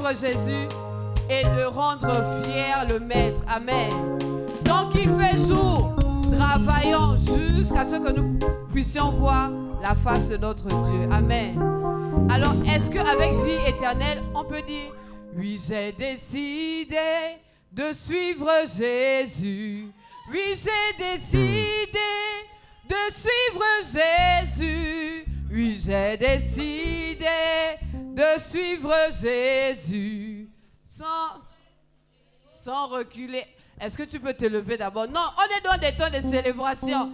suivre Jésus et de rendre fier le Maître. Amen. Donc il fait jour, travaillons jusqu'à ce que nous puissions voir la face de notre Dieu. Amen. Alors, est-ce qu'avec vie éternelle, on peut dire, oui, j'ai décidé de suivre Jésus. Oui, j'ai décidé de suivre Jésus. Oui, j'ai décidé de suivre Jésus. Sans reculer. Est-ce que tu peux te lever d'abord? Non, on est dans des temps de célébration.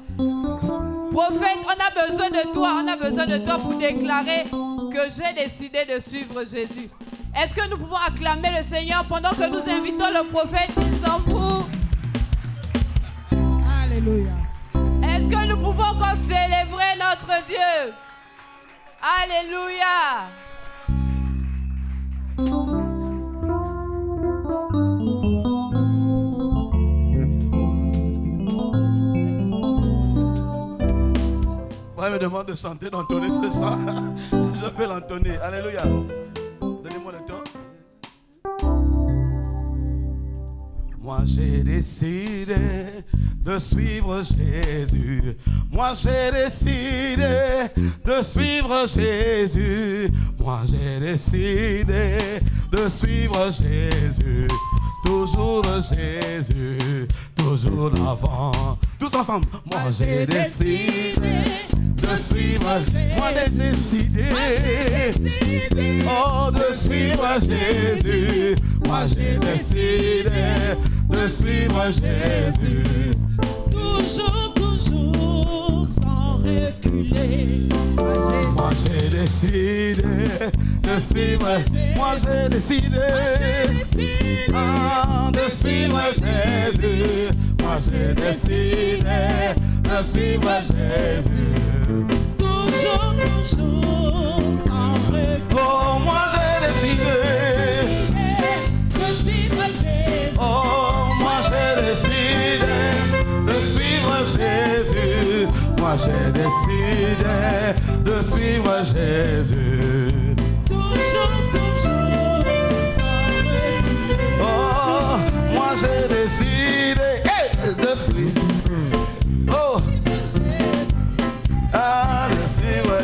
Prophète, on a besoin de toi. On a besoin de toi pour déclarer que j'ai décidé de suivre Jésus. Est-ce que nous pouvons acclamer le Seigneur pendant que nous invitons le prophète Isamou? Alléluia. Est-ce que nous pouvons encore célébrer notre Dieu? Alléluia. Moi, il me demande de chanter, d'entonner ce chant. Je peux l'entonner. Alléluia. Donnez-moi le temps. Moi, j'ai décidé de suivre Jésus. Moi, j'ai décidé de suivre Jésus. Moi, j'ai décidé de suivre Jésus. Toujours Jésus, toujours l'avant. Tous ensemble. Moi, j'ai décidé de suivre Jésus. Moi, j'ai décidé, oh, de suivre Jésus. Moi, j'ai décidé de suivre Jésus. Toujours, toujours, sans reculer. Moi, j'ai décidé de suivre. Moi, j'ai décidé de suivre Jésus. Moi, j'ai décidé de suivre Jésus. Toujours, toujours, sans reculer. Oh, moi, j'ai décidé de suivre Jésus. Oh, moi, j'ai décidé de suivre Jésus. Moi, j'ai décidé de suivre Jésus. Toujours, toujours, sans reculer. Oh, moi, j'ai décidé de suivre. Oh, de suivre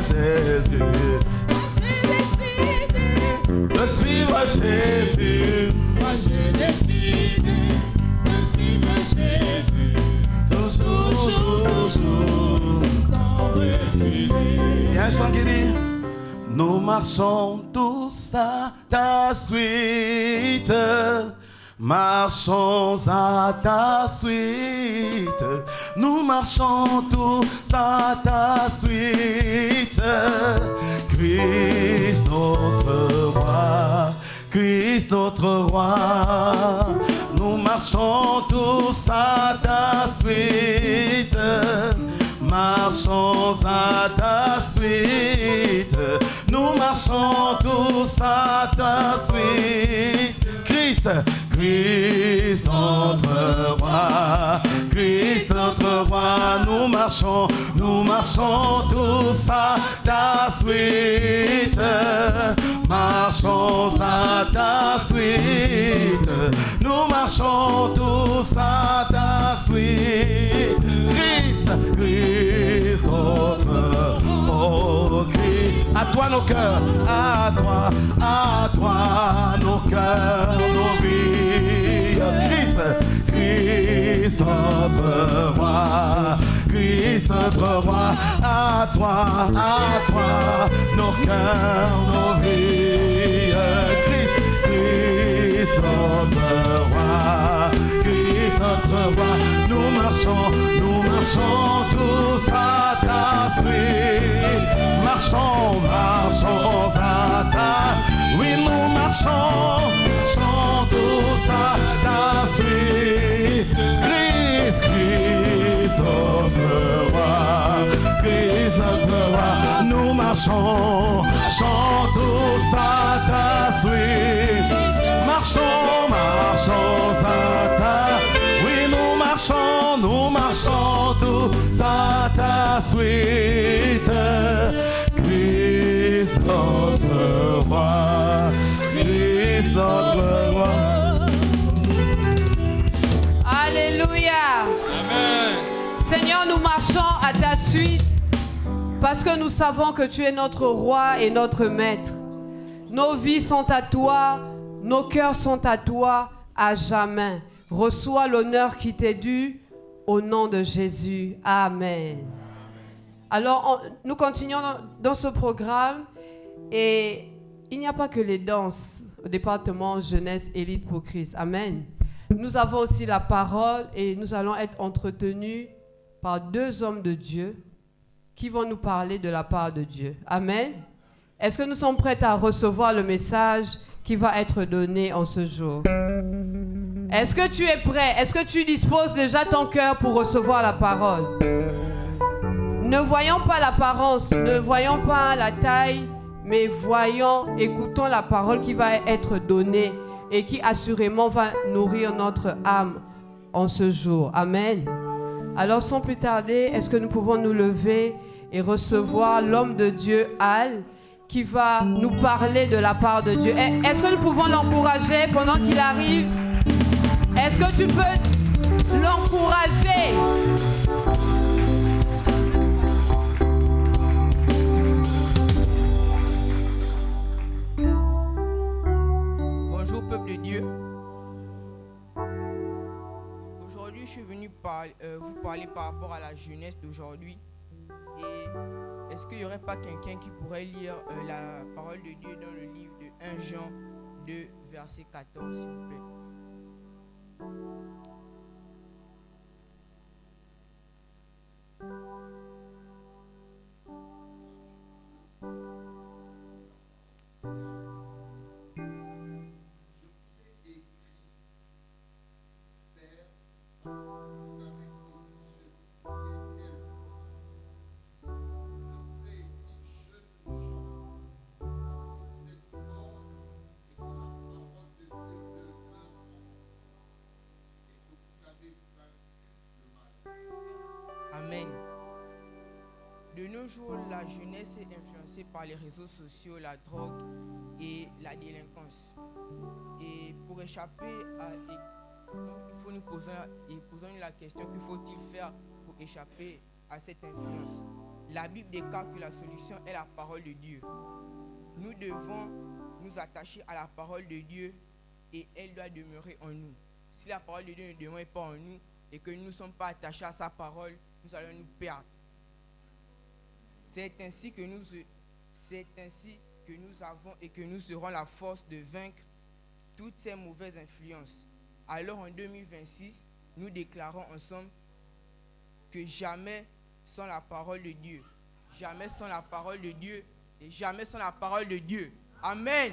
Jésus. J'ai décidé De suivre Jésus. Moi j'ai décidé de suivre Jésus. Toujours, toujours. Sans reculer. Il y a un chant qui dit: nous marchons tous à ta suite. Marchons à ta suite. Nous marchons tous à ta suite. Christ notre roi, Christ notre roi. Nous marchons tous à ta suite. Marchons à ta suite. Nous marchons tous à ta suite. Christ, Christ notre roi, Christ notre roi. Nous marchons tous à ta suite. Marchons à ta suite. Nous marchons tous à ta suite. Christ, Christ notre, oh Christ. À toi nos cœurs, à toi nos cœurs, nos vies. Christ, Christ notre roi, Christ notre roi. À toi nos cœurs, nos vies. Christ, Christ notre roi, Christ notre roi. Nous marchons tous à ta suite. Marchons à ta. Oui, nous marchons tous à ta suite. Christ, Christ notre roi, Christ notre roi. Nous marchons tous à ta suite. Marchons à ta. Oui, nous marchons tous à ta suite. Christ notre roi, Christ notre roi. Alléluia. Amen. Seigneur, nous marchons à ta suite parce que nous savons que tu es notre roi et notre maître. Nos vies sont à toi, nos cœurs sont à toi à jamais. Reçois l'honneur qui t'est dû au nom de Jésus. Amen. Alors, nous continuons dans ce programme et il n'y a pas que les danses au département jeunesse élite pour Christ. Amen. Nous avons aussi la parole et nous allons être entretenus par 2 hommes de Dieu qui vont nous parler de la part de Dieu. Amen. Est-ce que nous sommes prêts à recevoir le message qui va être donné en ce jour? Est-ce que tu es prêt? Est-ce que tu disposes déjà ton cœur pour recevoir la parole? Ne voyons pas l'apparence, ne voyons pas la taille, mais voyons, écoutons la parole qui va être donnée et qui assurément va nourrir notre âme en ce jour. Amen. Alors sans plus tarder, est-ce que nous pouvons nous lever et recevoir l'homme de Dieu, Al, qui va nous parler de la part de Dieu? Est-ce que nous pouvons l'encourager pendant qu'il arrive? Est-ce que tu peux l'encourager? Bonjour peuple de Dieu. Aujourd'hui, je suis venu vous parler par rapport à la jeunesse d'aujourd'hui. Et est-ce qu'il n'y aurait pas quelqu'un qui pourrait lire la parole de Dieu dans le livre de 1 Jean 2, verset 14, s'il vous plaît? Amen. De nos jours, la jeunesse est influencée par les réseaux sociaux, la drogue et la délinquance. Et pour échapper il faut nous poser la question: que faut-il faire pour échapper à cette influence? La Bible déclare que la solution est la parole de Dieu. Nous devons nous attacher à la parole de Dieu et elle doit demeurer en nous. Si la parole de Dieu ne demeure pas en nous et que nous ne sommes pas attachés à sa parole, nous allons nous perdre. C'est ainsi que nous avons et que nous aurons la force de vaincre toutes ces mauvaises influences. Alors en 2026, nous déclarons ensemble que jamais sans la parole de Dieu, jamais sans la parole de Dieu et jamais sans la parole de Dieu. Amen.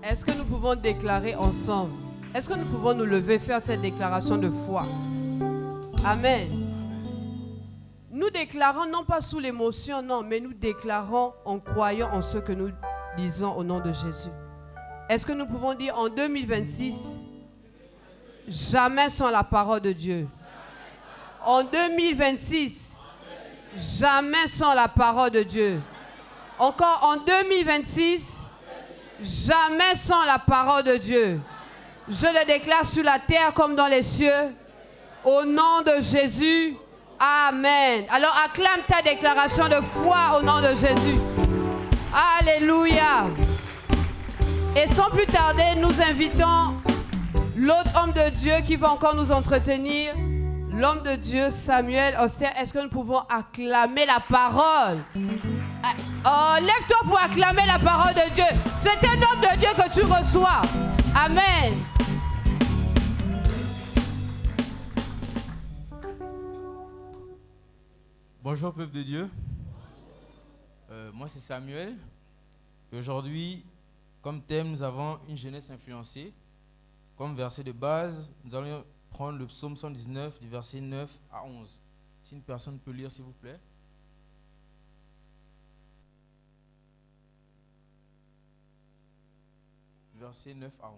Est-ce que nous pouvons déclarer ensemble? Est-ce que nous pouvons nous lever, faire cette déclaration de foi? Amen. Nous déclarons non pas sous l'émotion, non, mais nous déclarons en croyant en ce que nous disons au nom de Jésus. Est-ce que nous pouvons dire en 2026, jamais sans la parole de Dieu? En 2026, jamais sans la parole de Dieu. Encore en 2026, jamais sans la parole de Dieu. Je le déclare sur la terre comme dans les cieux. Au nom de Jésus. Amen. Alors acclame ta déclaration de foi au nom de Jésus. Alléluia. Et sans plus tarder, nous invitons l'autre homme de Dieu qui va encore nous entretenir. L'homme de Dieu, Samuel Auster. Est-ce que nous pouvons acclamer la parole? Oh, lève-toi pour acclamer la parole de Dieu. C'est un homme de Dieu que tu reçois. Amen. Bonjour peuple de Dieu. Moi c'est Samuel. Et aujourd'hui, comme thème, nous avons une jeunesse influencée. Comme verset de base, nous allons prendre le psaume 119 du verset 9 à 11. Si une personne peut lire s'il vous plaît. Verset 9 à 11.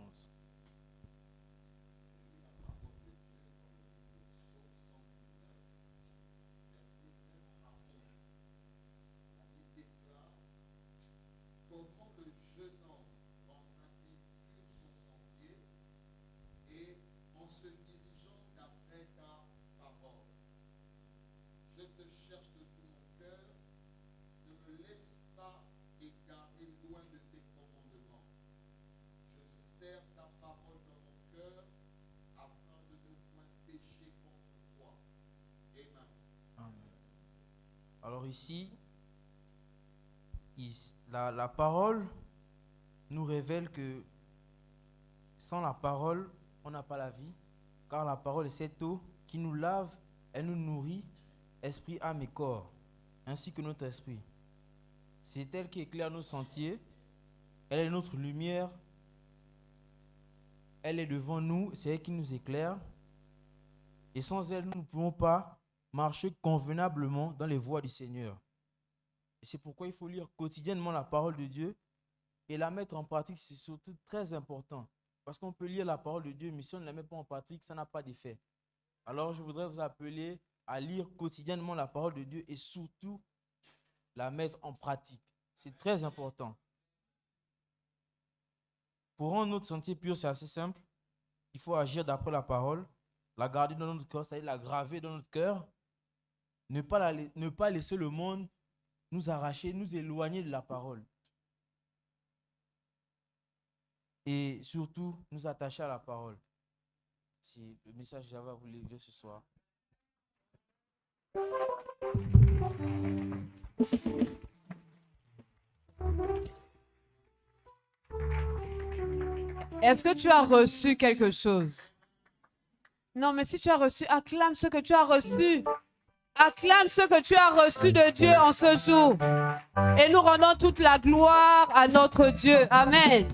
recherche de tout mon cœur. Ne me laisse pas égarer loin de tes commandements. Je serre ta parole dans mon cœur afin de ne point pécher contre toi. Amen. Amen. Alors ici, la parole nous révèle que sans la parole, on n'a pas la vie, car la parole est cette eau qui nous lave, elle nous nourrit, esprit, âme et corps, ainsi que notre esprit. C'est elle qui éclaire nos sentiers, elle est notre lumière, elle est devant nous, c'est elle qui nous éclaire, et sans elle, nous ne pouvons pas marcher convenablement dans les voies du Seigneur. Et c'est pourquoi il faut lire quotidiennement la parole de Dieu et la mettre en pratique, c'est surtout très important. Parce qu'on peut lire la parole de Dieu, mais si on ne la met pas en pratique, ça n'a pas d'effet. Alors je voudrais vous appeler à lire quotidiennement la parole de Dieu et surtout la mettre en pratique. C'est très important. Pour rendre notre sentier pur, c'est assez simple. Il faut agir d'après la parole, la garder dans notre cœur, c'est-à-dire la graver dans notre cœur. Ne pas laisser le monde nous arracher, nous éloigner de la parole. Et surtout, nous attacher à la parole. C'est le message que j'avais à vous livrer ce soir. Est-ce que tu as reçu quelque chose? Non, mais si tu as reçu, acclame ce que tu as reçu. Acclame ce que tu as reçu de Dieu en ce jour. Et nous rendons toute la gloire à notre Dieu. Amen.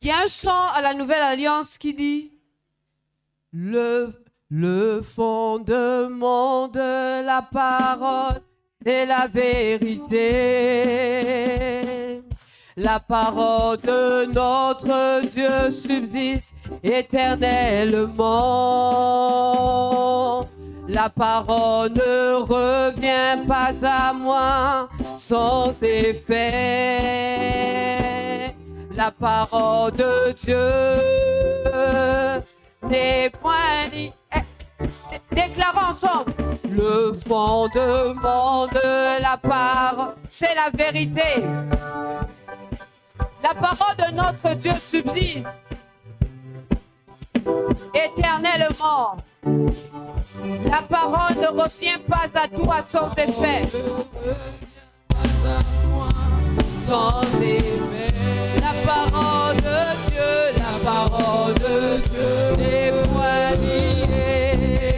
Il y a un chant à la Nouvelle Alliance qui dit le fondement de la parole, c'est la vérité. La parole de notre Dieu subsiste éternellement. La parole ne revient pas à moi sans effet. La parole de Dieu n'est point liée. Déclarons ensemble. Le fondement de la parole, c'est la vérité. La parole de notre Dieu subsiste éternellement. La parole ne revient pas à toi sans effet. Sans effet. La parole de Dieu n'est point liée.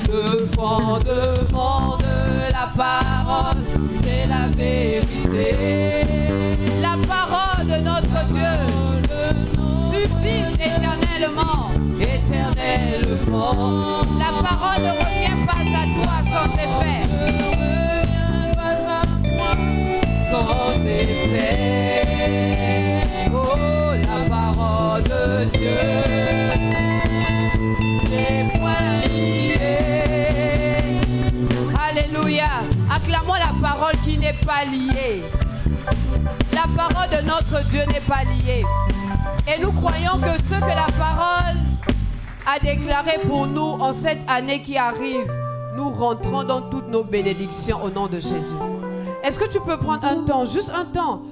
Le fondement de la parole, c'est la vérité. La parole de notre Dieu subsiste éternellement. La parole ne revient pas à toi sans effet. Sans effet. Oh, la parole de Dieu n'est point liée. Alléluia. Acclamons la parole qui n'est pas liée. La parole de notre Dieu n'est pas liée. Et nous croyons que ce que la parole a déclaré pour nous en cette année qui arrive, nous rentrons dans toutes nos bénédictions au nom de Jésus. Est-ce que tu peux prendre un temps, juste un temps,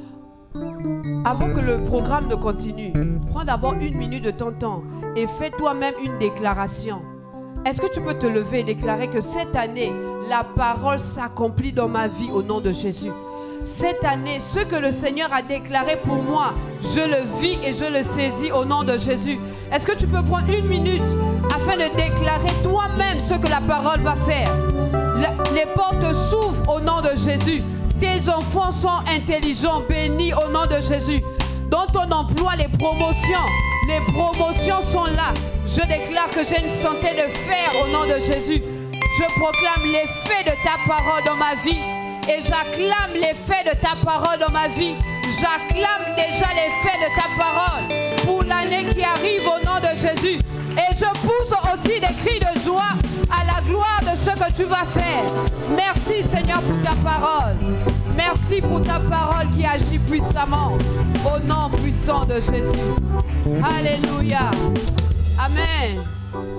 avant que le programme ne continue? Prends d'abord 1 minute de ton temps et fais toi-même une déclaration. Est-ce que tu peux te lever et déclarer que cette année, la parole s'accomplit dans ma vie au nom de Jésus? Cette année, ce que le Seigneur a déclaré pour moi, je le vis et je le saisis au nom de Jésus. Est-ce que tu peux prendre 1 minute afin de déclarer toi-même ce que la parole va faire? Les portes s'ouvrent au nom de Jésus. Tes enfants sont intelligents, bénis au nom de Jésus. Dans ton emploi, les promotions sont là. Je déclare que j'ai une santé de fer au nom de Jésus. Je proclame l'effet de ta parole dans ma vie. Et j'acclame l'effet de ta parole dans ma vie. J'acclame déjà l'effet de ta parole pour l'année qui arrive au nom de Jésus. Et je pousse aussi des cris de joie à la gloire de ce que tu vas faire. Merci Seigneur pour ta parole. Merci pour ta parole qui agit puissamment au nom puissant de Jésus. Alléluia. Amen.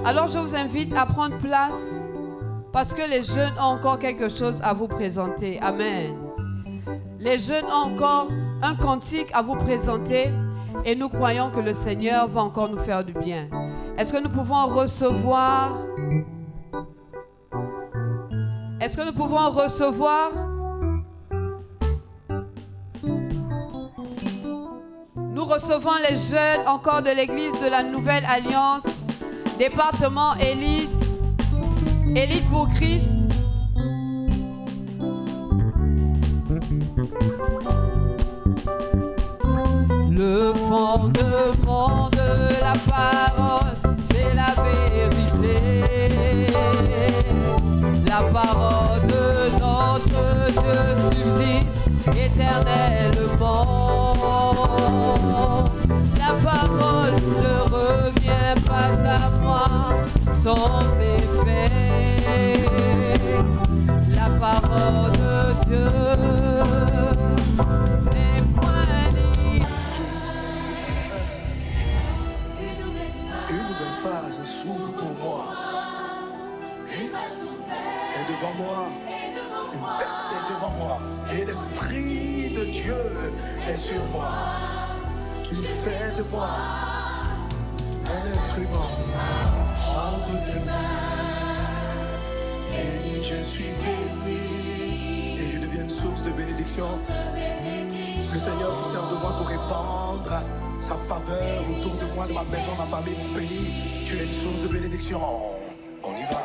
Alors je vous invite à prendre place parce que les jeunes ont encore quelque chose à vous présenter. Amen. Les jeunes ont encore un cantique à vous présenter et nous croyons que le Seigneur va encore nous faire du bien. Est-ce que nous pouvons recevoir? Est-ce que nous pouvons recevoir? Nous recevons les jeunes encore de l'église de la Nouvelle Alliance, département Élite, Élite pour Christ. Le fondement de la parole, c'est la vérité. La parole de notre Dieu subsiste éternellement. La parole ne revient pas à moi sans effet. La parole de Dieu n'est point libre. Une nouvelle phase s'ouvre pour moi. Et devant moi, une percée devant moi. Et l'Esprit de Dieu est sur moi. Tu fais de moi un instrument entre tes mains. Et je suis béni. Et je deviens une source de bénédiction. Le Seigneur se sert de moi pour répandre sa faveur autour de moi, de ma maison, ma famille, mon pays. Tu es une source de bénédiction. On y va.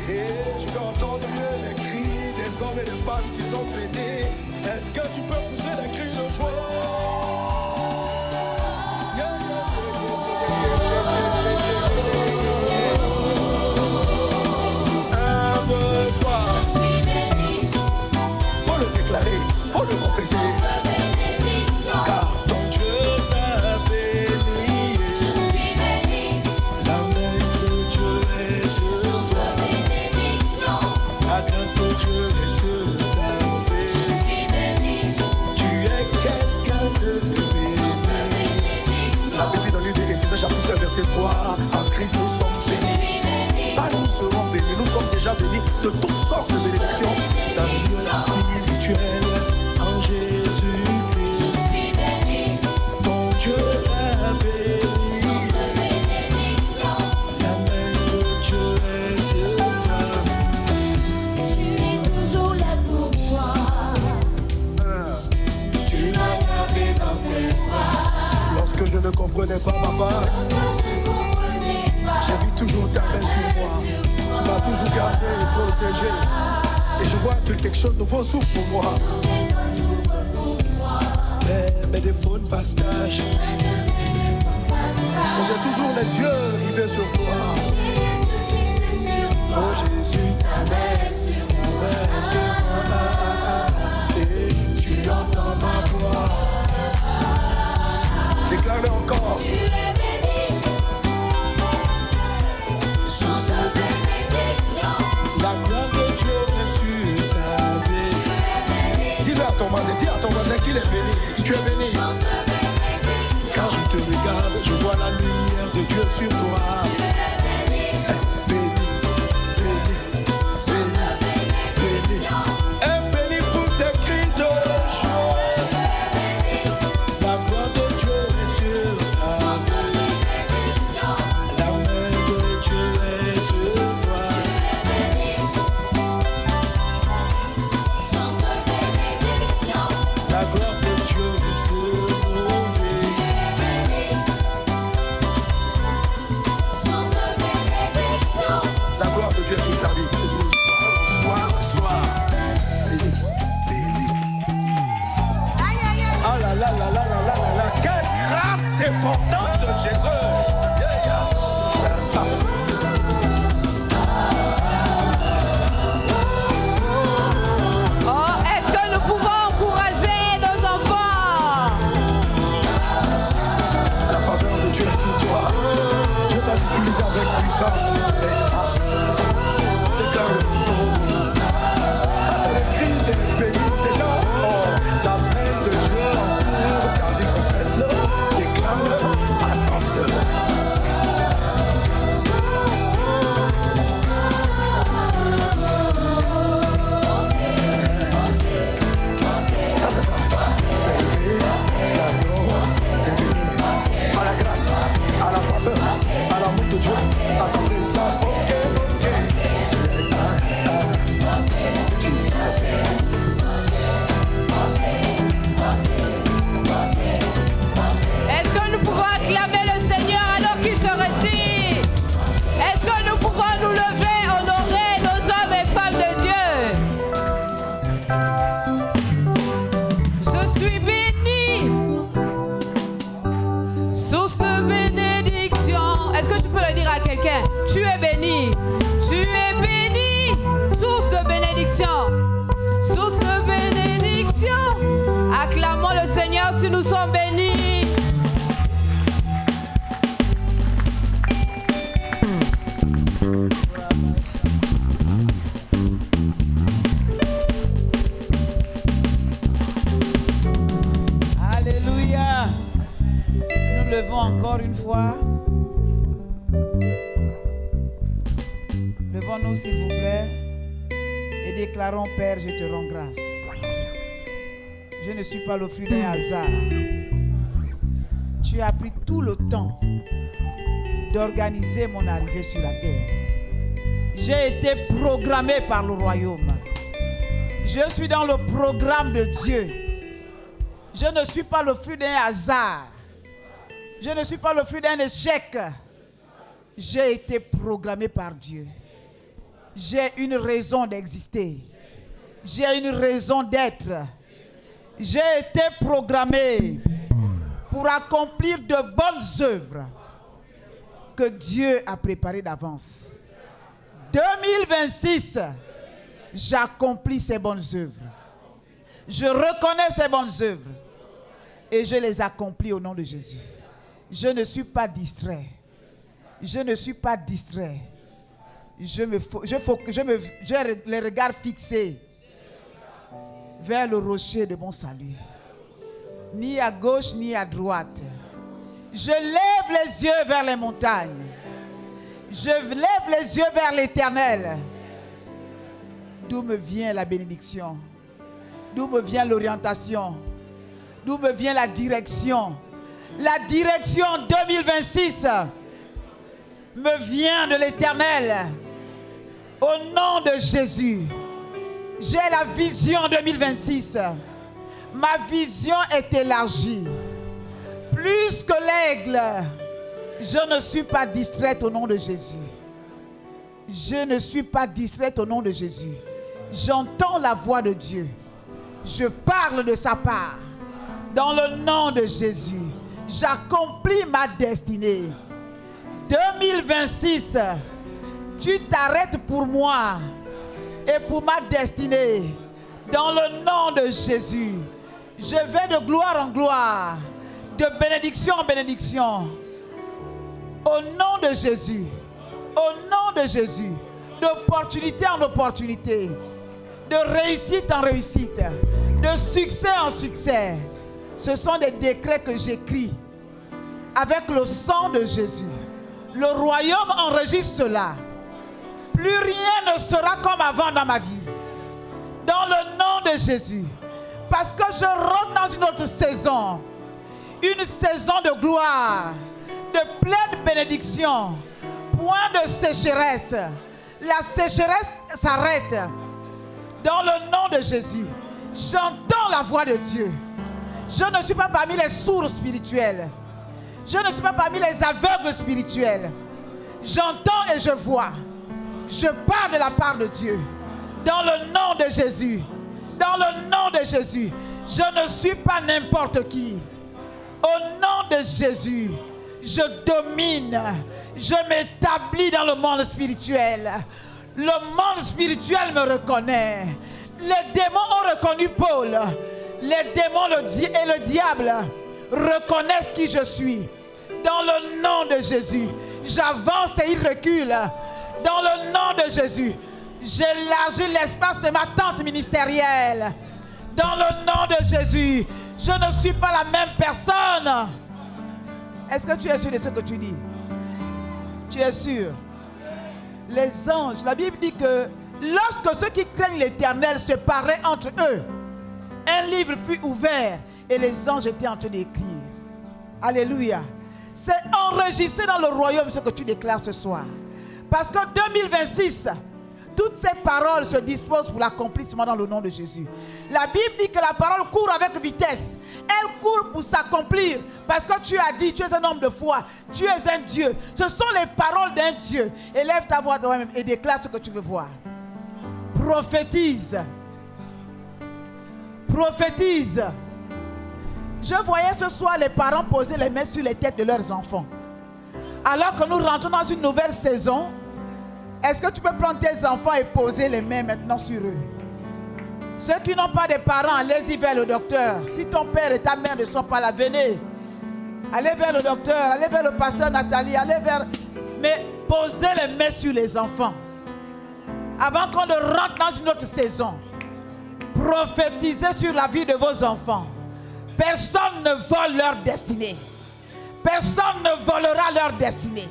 Et tu peux entendre mieux les cris des hommes et des femmes qui sont bénis. Est-ce que tu peux pousser des cris de joie? Ouvre-toi. Faut le déclarer, faut le confesser. Car ton Dieu t'a béni. Je suis béni. La main de Dieu est sur toi. La grâce de Dieu est sur ta vie. Je suis béni. Tu es quelqu'un de béni. La Bible dans l'île d'Éphésiens chapitre 1 verset 3. En Christ nous sommes bénis. Pas nous serons bénis, nous sommes déjà bénis de toutes sortes de bénédictions. Ta vie spirituelle en Jésus-Christ. Je suis béni. Ton Dieu t'a béni. La main de Dieu est sur toi. Tu es toujours là pour moi. Tu m'as gardé dans tes bras. Lorsque je ne comprenais pas, papa, j'ai vu toujours ta main sur moi. Tu m'as toujours gardé et protégé. Et je vois que quelque chose de nouveau s'ouvre pour moi. Mais mes défauts ne passent tâche. J'ai toujours les yeux rivés sur toi. Oh Jésus, ta main sur moi. Et tu entends ma voix. Déclare-le encore. Tu es béni. Source de bénédiction. La gloire de Dieu est sur ta vie. Dis-le à ton voisin, dis à ton voisin qu'il est béni. Tu es béni. Quand je te regarde, je vois la lumière de Dieu sur toi. Béni, béni, béni, béni. Et béni pour tes cris de joie. La gloire de Dieu est sur ta vie. La main de Dieu est sur toi. La gloire de Dieu est sur nos vies. La gloire de Dieu est sur ta vie. Sois. Béni, béni. Ah là là là là là là là là. Quelle grâce débordante de Jésus. Yeah, yeah. Oh, est-ce que nous pouvons encourager nos enfants? La faveur de Dieu est sur toi. Dieu va t'utiliser avec puissance. Déclare-le. Ça, c'est le cri des bénis. Déjà, oh, la main de Dieu entoure ta vie. Confesse-le. Déclare-le. Seigneur si nous sommes bénis. Alléluia. Nous levons encore une fois. Levons-nous s'il vous plaît et déclarons, Père, je te rends grâce. Je ne suis pas le fruit d'un hasard. Tu as pris tout le temps d'organiser mon arrivée sur la terre. J'ai été programmé par le royaume. Je suis dans le programme de Dieu. Je ne suis pas le fruit d'un hasard. Je ne suis pas le fruit d'un échec. J'ai été programmé par Dieu. J'ai une raison d'exister. J'ai une raison d'être. J'ai été programmé pour accomplir de bonnes œuvres que Dieu a préparées d'avance. 2026, j'accomplis ces bonnes œuvres. Je reconnais ces bonnes œuvres et je les accomplis au nom de Jésus. Je ne suis pas distrait. Je ne suis pas distrait. J'ai les regards fixés vers le rocher de mon salut. Ni à gauche ni à droite. Je lève les yeux vers les montagnes. Je lève les yeux vers l'Éternel. D'où me vient la bénédiction? D'où me vient l'orientation? D'où me vient la direction? La direction 2026 me vient de l'Éternel. Au nom de Jésus, j'ai la vision 2026. Ma vision est élargie. Plus que l'aigle, je ne suis pas distraite au nom de Jésus. Je ne suis pas distraite au nom de Jésus. J'entends la voix de Dieu. Je parle de sa part. Dans le nom de Jésus, j'accomplis ma destinée. 2026, tu t'arrêtes pour moi et pour ma destinée. Dans le nom de Jésus, je vais de gloire en gloire, de bénédiction en bénédiction. Au nom de Jésus, au nom de Jésus, d'opportunité en opportunité, de réussite en réussite, de succès en succès. Ce sont des décrets que j'écris avec le sang de Jésus. Le royaume enregistre cela. Plus rien ne sera comme avant dans ma vie. Dans le nom de Jésus. Parce que je rentre dans une autre saison. Une saison de gloire, de pleine bénédiction. Point de sécheresse. La sécheresse s'arrête. Dans le nom de Jésus. J'entends la voix de Dieu. Je ne suis pas parmi les sourds spirituels. Je ne suis pas parmi les aveugles spirituels. J'entends et je vois. Je parle de la part de Dieu. Dans le nom de Jésus. Dans le nom de Jésus. Je ne suis pas n'importe qui. Au nom de Jésus, je domine. Je m'établis dans le monde spirituel. Le monde spirituel me reconnaît. Les démons ont reconnu Paul. Les démons et le diable reconnaissent qui je suis. Dans le nom de Jésus, j'avance et il recule. Dans le nom de Jésus, j'élargis l'espace de ma tente ministérielle. Dans le nom de Jésus, je ne suis pas la même personne. Est-ce que tu es sûr de ce que tu dis? Tu es sûr? Les anges, la Bible dit que lorsque ceux qui craignent l'Éternel se parlaient entre eux, un livre fut ouvert et les anges étaient en train d'écrire. Alléluia. C'est enregistré dans le royaume ce que tu déclares ce soir. Parce qu'en 2026, toutes ces paroles se disposent pour l'accomplissement dans le nom de Jésus. La Bible dit que la parole court avec vitesse. Elle court pour s'accomplir. Parce que tu as dit, tu es un homme de foi. Tu es un Dieu. Ce sont les paroles d'un Dieu. Élève ta voix toi-même et déclare ce que tu veux voir. Prophétise. Prophétise. Je voyais ce soir les parents poser les mains sur les têtes de leurs enfants. Alors que nous rentrons dans une nouvelle saison, est-ce que tu peux prendre tes enfants et poser les mains maintenant sur eux? Ceux qui n'ont pas de parents, allez-y vers le docteur. Si ton père et ta mère ne sont pas là, venez. Allez vers le docteur, allez vers le pasteur Nathalie, allez vers... Mais posez les mains sur les enfants. Avant qu'on ne rentre dans une autre saison, prophétisez sur la vie de vos enfants. Personne ne vole leur destinée. Personne ne volera leur destinée.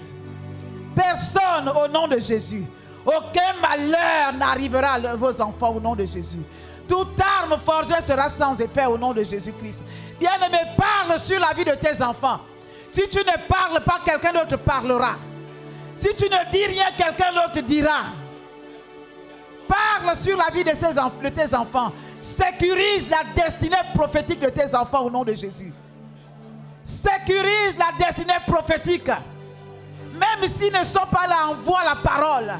Personne au nom de Jésus. Aucun malheur n'arrivera à vos enfants au nom de Jésus. Toute arme forgée sera sans effet au nom de Jésus-Christ. Bien-aimé, parle sur la vie de tes enfants. Si tu ne parles pas, quelqu'un d'autre parlera. Si tu ne dis rien, quelqu'un d'autre dira. Parle sur la vie de tes enfants. Sécurise la destinée prophétique de tes enfants au nom de Jésus. Sécurise la destinée prophétique. Même s'ils ne sont pas là, envoie la parole.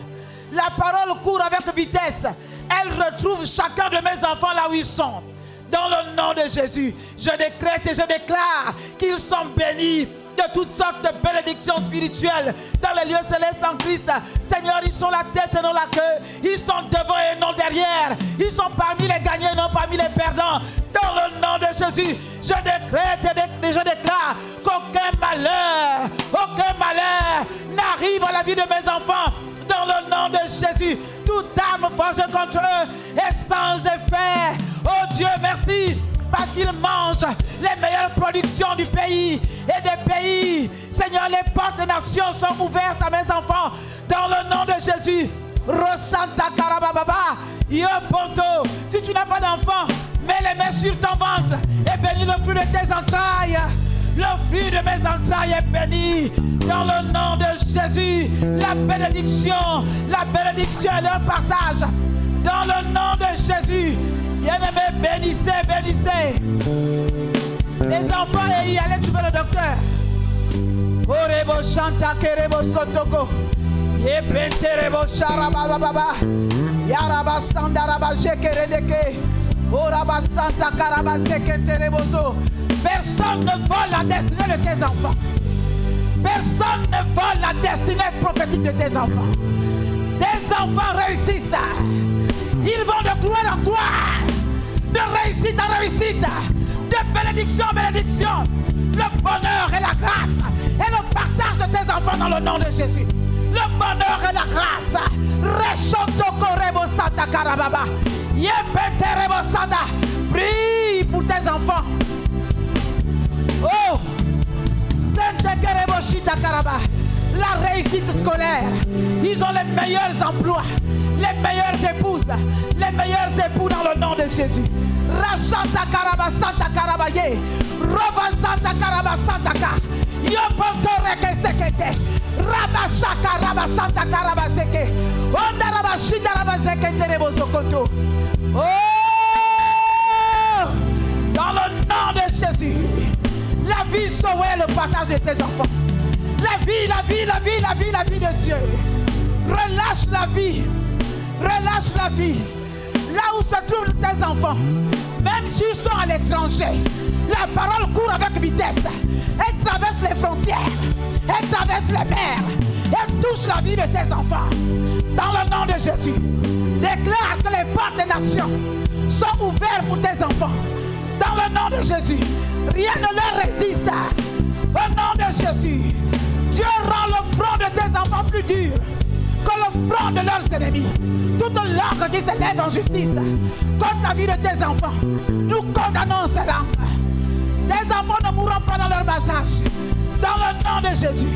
La parole court avec vitesse. Elle retrouve chacun de mes enfants là où ils sont. Dans le nom de Jésus, je décrète et je déclare qu'ils sont bénis de toutes sortes de bénédictions spirituelles dans les lieux célestes en Christ. Seigneur, ils sont la tête et non la queue. Ils sont devant et non derrière. Ils sont parmi les gagnants et non parmi les perdants. Dans le nom de Jésus, je décrète et je déclare qu'aucun malheur n'arrive à la vie de mes enfants. Dans le nom de Jésus, toute arme forgée contre eux est sans effet. Oh Dieu, merci, parce qu'ils mangent les meilleures productions du pays et des pays. Seigneur, les portes des nations sont ouvertes à mes enfants. Dans le nom de Jésus, Rosanta Karababa, Yobonto. Si tu n'as pas d'enfant, mets les mains sur ton ventre et bénis le fruit de tes entrailles. Le fruit de mes entrailles est béni. Dans le nom de Jésus, la bénédiction est leur partage. Dans le nom de Jésus, bien-aimés, bénissez, bénissez. Les enfants, allez trouver le docteur. Orebo chanta kerebo sotoko. Yepenterebo sharababa. Yaraba sandaraba jekeredeke. Oraba santa karaba zeketerebozo. Personne ne vole la destinée de tes enfants. Personne ne vole la destinée prophétique de tes enfants. Tes enfants réussissent. Ils vont de gloire en gloire, de réussite en réussite, de bénédiction en bénédiction. Le bonheur et la grâce et le partage de tes enfants dans le nom de Jésus. Le bonheur et la grâce. Rechotoko rebo santa karababa. Yepete rebo santa. Prie pour tes enfants. Oh, la réussite scolaire. Ils ont les meilleurs emplois, les meilleures épouses, les meilleurs époux dans le nom de Jésus. Rachanta Karaba Santa Karabaye, Roba Santa Karaba Santa Ka, Yoponto Reke Sekete, Rabashaka Raba Santa Karabaseke, Ondaraba Shindaraba Sekete Rebozokoto. Oh, dans le nom de Jésus. La vie sauve le partage de tes enfants. La vie de Dieu. Relâche la vie. Relâche la vie. Là où se trouvent tes enfants, même s'ils sont à l'étranger, la parole court avec vitesse. Elle traverse les frontières. Elle traverse les mers. Elle touche la vie de tes enfants. Dans le nom de Jésus, déclare que les portes des nations sont ouvertes pour tes enfants. Dans le nom de Jésus, rien ne leur résiste. Au nom de Jésus, Dieu rend le front de tes enfants plus dur que le front de leurs ennemis. Toute langue qui s'élève en justice contre la vie de tes enfants, nous condamnons ces langues. Tes enfants ne mourront pas dans leur passage. Dans le nom de Jésus.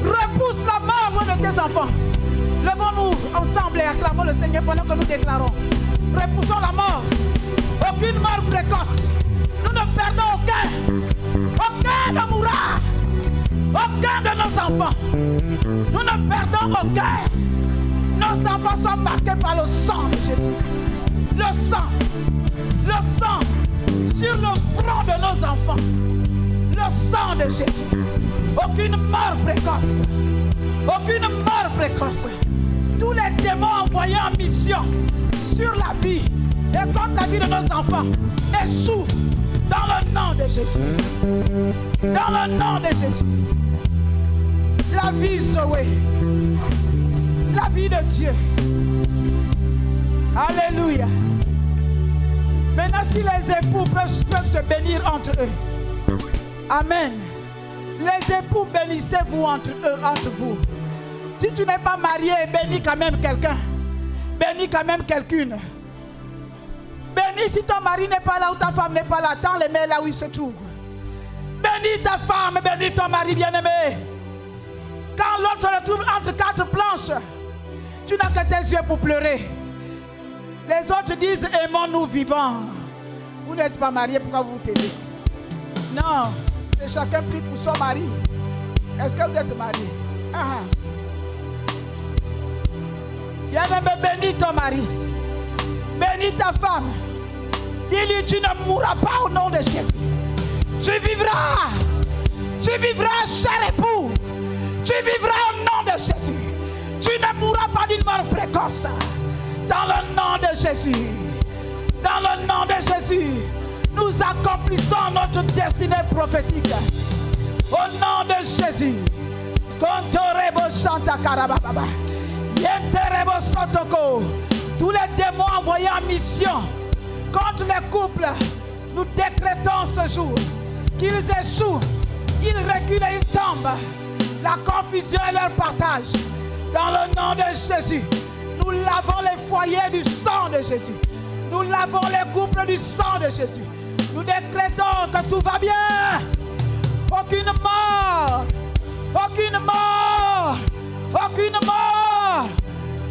Repousse la mort loin de tes enfants. Levons-nous ensemble et acclamons le Seigneur pendant que nous déclarons. Repoussons la mort. Aucune mort précoce. Nous ne perdons aucun. Aucun ne mourra. Aucun de nos enfants. Nous ne perdons aucun. Nos enfants sont marqués par le sang de Jésus. Le sang sur le front de nos enfants. Le sang de Jésus. Aucune mort précoce. Aucune mort précoce. Tous les démons envoyés en mission sur la vie et contre la vie de nos enfants échouent dans le nom de Jésus. Dans le nom de Jésus. La vie Zoé. La vie de Dieu. Alléluia. Maintenant, si les époux peuvent se bénir entre eux. Amen. Les époux, bénissez-vous entre vous. Si tu n'es pas marié, bénis quand même quelqu'un. Bénis quand même quelqu'une. Bénis si ton mari n'est pas là ou ta femme n'est pas là. Tends les mains là où il se trouve. Bénis ta femme, bénis ton mari bien-aimé. Quand l'autre se retrouve entre quatre planches, tu n'as que tes yeux pour pleurer. Les autres disent aimons-nous vivants. Vous n'êtes pas mariés, pourquoi vous vous taisez? Non, c'est chacun prie pour son mari. Est-ce que vous êtes mariés? Bien-aimé, bénis ton mari. Bénis ta femme. Dis-lui, tu ne mourras pas au nom de Jésus. Tu vivras. Tu vivras, cher époux. Tu vivras au nom de Jésus. Tu ne mourras pas d'une mort précoce. Dans le nom de Jésus. Dans le nom de Jésus. Nous accomplissons notre destinée prophétique. Au nom de Jésus. Kontorebo Santa Karababa. Yenterebo Sotoko. Tous les démons envoyés en mission contre les couples, nous décrétons ce jour qu'ils échouent, ils reculent et ils tombent. La confusion est leur partage. Dans le nom de Jésus, nous lavons les foyers du sang de Jésus. Nous lavons les couples du sang de Jésus. Nous décrétons que tout va bien. Aucune mort. Aucune mort. Aucune mort.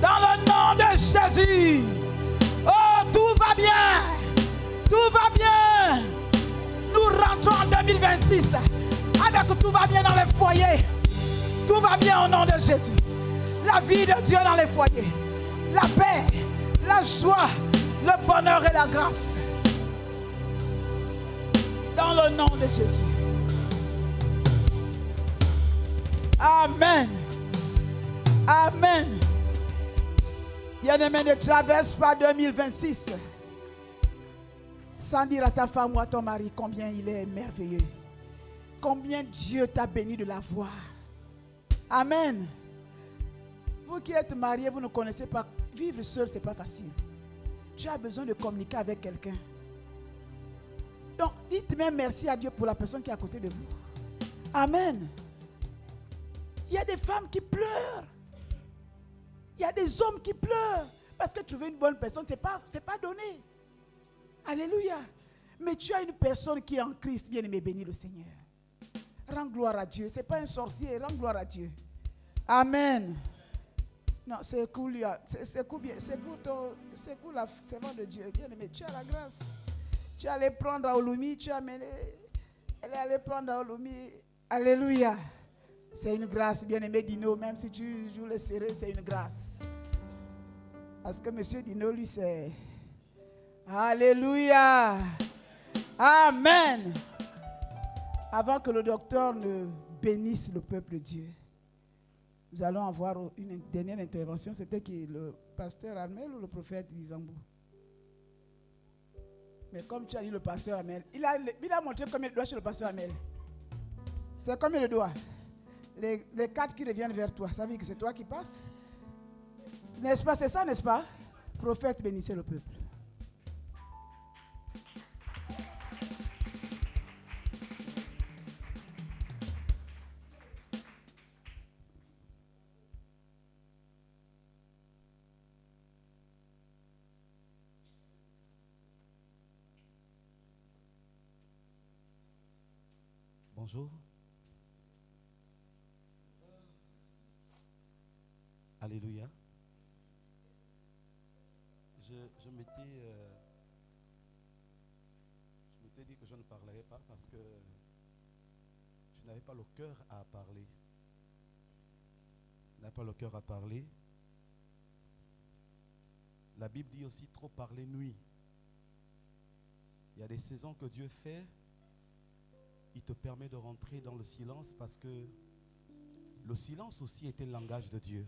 Dans le nom de Jésus. Oh, tout va bien. Tout va bien. Nous rentrons en 2026 avec tout va bien dans les foyers. Tout va bien au nom de Jésus. La vie de Dieu dans les foyers. La paix, la joie, le bonheur et la grâce. Dans le nom de Jésus. Amen. Amen. Bien-aimé, ne traverse pas 2026 sans dire à ta femme ou à ton mari combien il est merveilleux. Combien Dieu t'a béni de la voir. Amen. Vous qui êtes mariés, vous ne connaissez pas. Vivre seul, ce n'est pas facile. Tu as besoin de communiquer avec quelqu'un. Donc, dites même merci à Dieu pour la personne qui est à côté de vous. Amen. Il y a des femmes qui pleurent. Il y a des hommes qui pleurent. Parce que trouver une bonne personne, ce n'est pas donné. Alléluia. Mais tu as une personne qui est en Christ, bien-aimé, bénis le Seigneur. Rends gloire à Dieu. Ce n'est pas un sorcier, rends gloire à Dieu. Amen. Non, c'est cool, c'est cool, c'est cool la servante de Dieu. Bien-aimé, tu as la grâce. Tu es allé prendre à Olumi, tu as amené. Elle est allée prendre à Olumi. Alléluia. C'est une grâce, bien-aimé Dino, même si tu joues le serré, c'est une grâce. Parce que monsieur Dino, lui, c'est... Alléluia. Amen. Avant que le docteur ne bénisse le peuple de Dieu, nous allons avoir une dernière intervention. C'était qui, le pasteur Armel ou le prophète Isambou? Mais comme tu as dit le pasteur Armel, il a montré combien de doigts chez le pasteur Armel. C'est combien de doigts? Les 4 qui reviennent vers toi, ça veut dire que c'est toi qui passes. N'est-ce pas? C'est ça, n'est-ce pas? Prophète, bénissez le peuple. Bonjour. Alléluia. Je m'étais dit que je ne parlerais pas parce que je n'avais pas le cœur à parler. Je n'avais pas le cœur à parler. La Bible dit aussi trop parler nuit. Il y a des saisons que Dieu fait. Il te permet de rentrer dans le silence parce que le silence aussi était le langage de Dieu.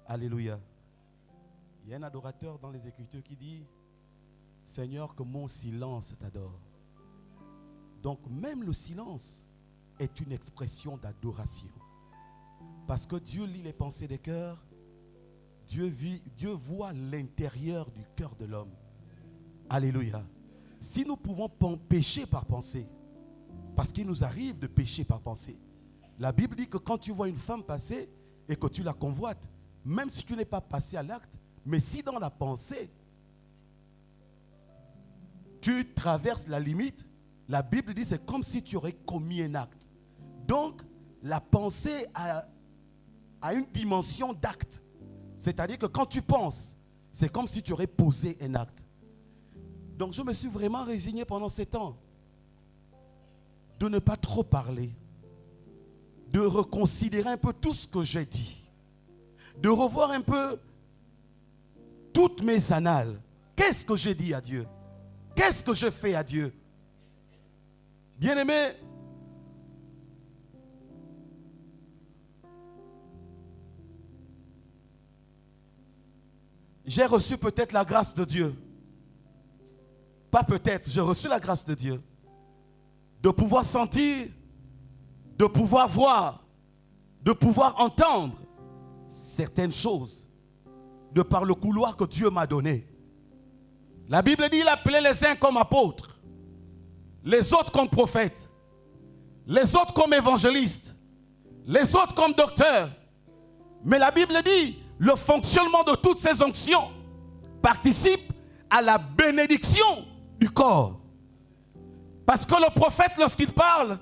Alléluia. Il y a un adorateur dans les Écritures qui dit « Seigneur, que mon silence t'adore ». Donc même le silence est une expression d'adoration. Parce que Dieu lit les pensées des cœurs. Dieu voit l'intérieur du cœur de l'homme. Alléluia. Si nous pouvons pécher par pensée, parce qu'il nous arrive de pécher par pensée, la Bible dit que quand tu vois une femme passer et que tu la convoites, même si tu n'es pas passé à l'acte, mais si dans la pensée, tu traverses la limite, la Bible dit que c'est comme si tu aurais commis un acte. Donc, la pensée a une dimension d'acte. C'est-à-dire que quand tu penses, c'est comme si tu aurais posé un acte. Donc, je me suis vraiment résigné pendant ces temps de ne pas trop parler, de reconsidérer un peu tout ce que j'ai dit, de revoir un peu toutes mes annales. Qu'est-ce que j'ai dit à Dieu? Qu'est-ce que je fais à Dieu? Bien-aimé, j'ai reçu peut-être la grâce de Dieu. Pas peut-être, j'ai reçu la grâce de Dieu. De pouvoir sentir, de pouvoir voir, de pouvoir entendre certaines choses de par le couloir que Dieu m'a donné. La Bible dit, il appelait les uns comme apôtres, les autres comme prophètes, les autres comme évangélistes, les autres comme docteurs. Mais la Bible dit, le fonctionnement de toutes ces onctions participe à la bénédiction du corps. Parce que le prophète, lorsqu'il parle,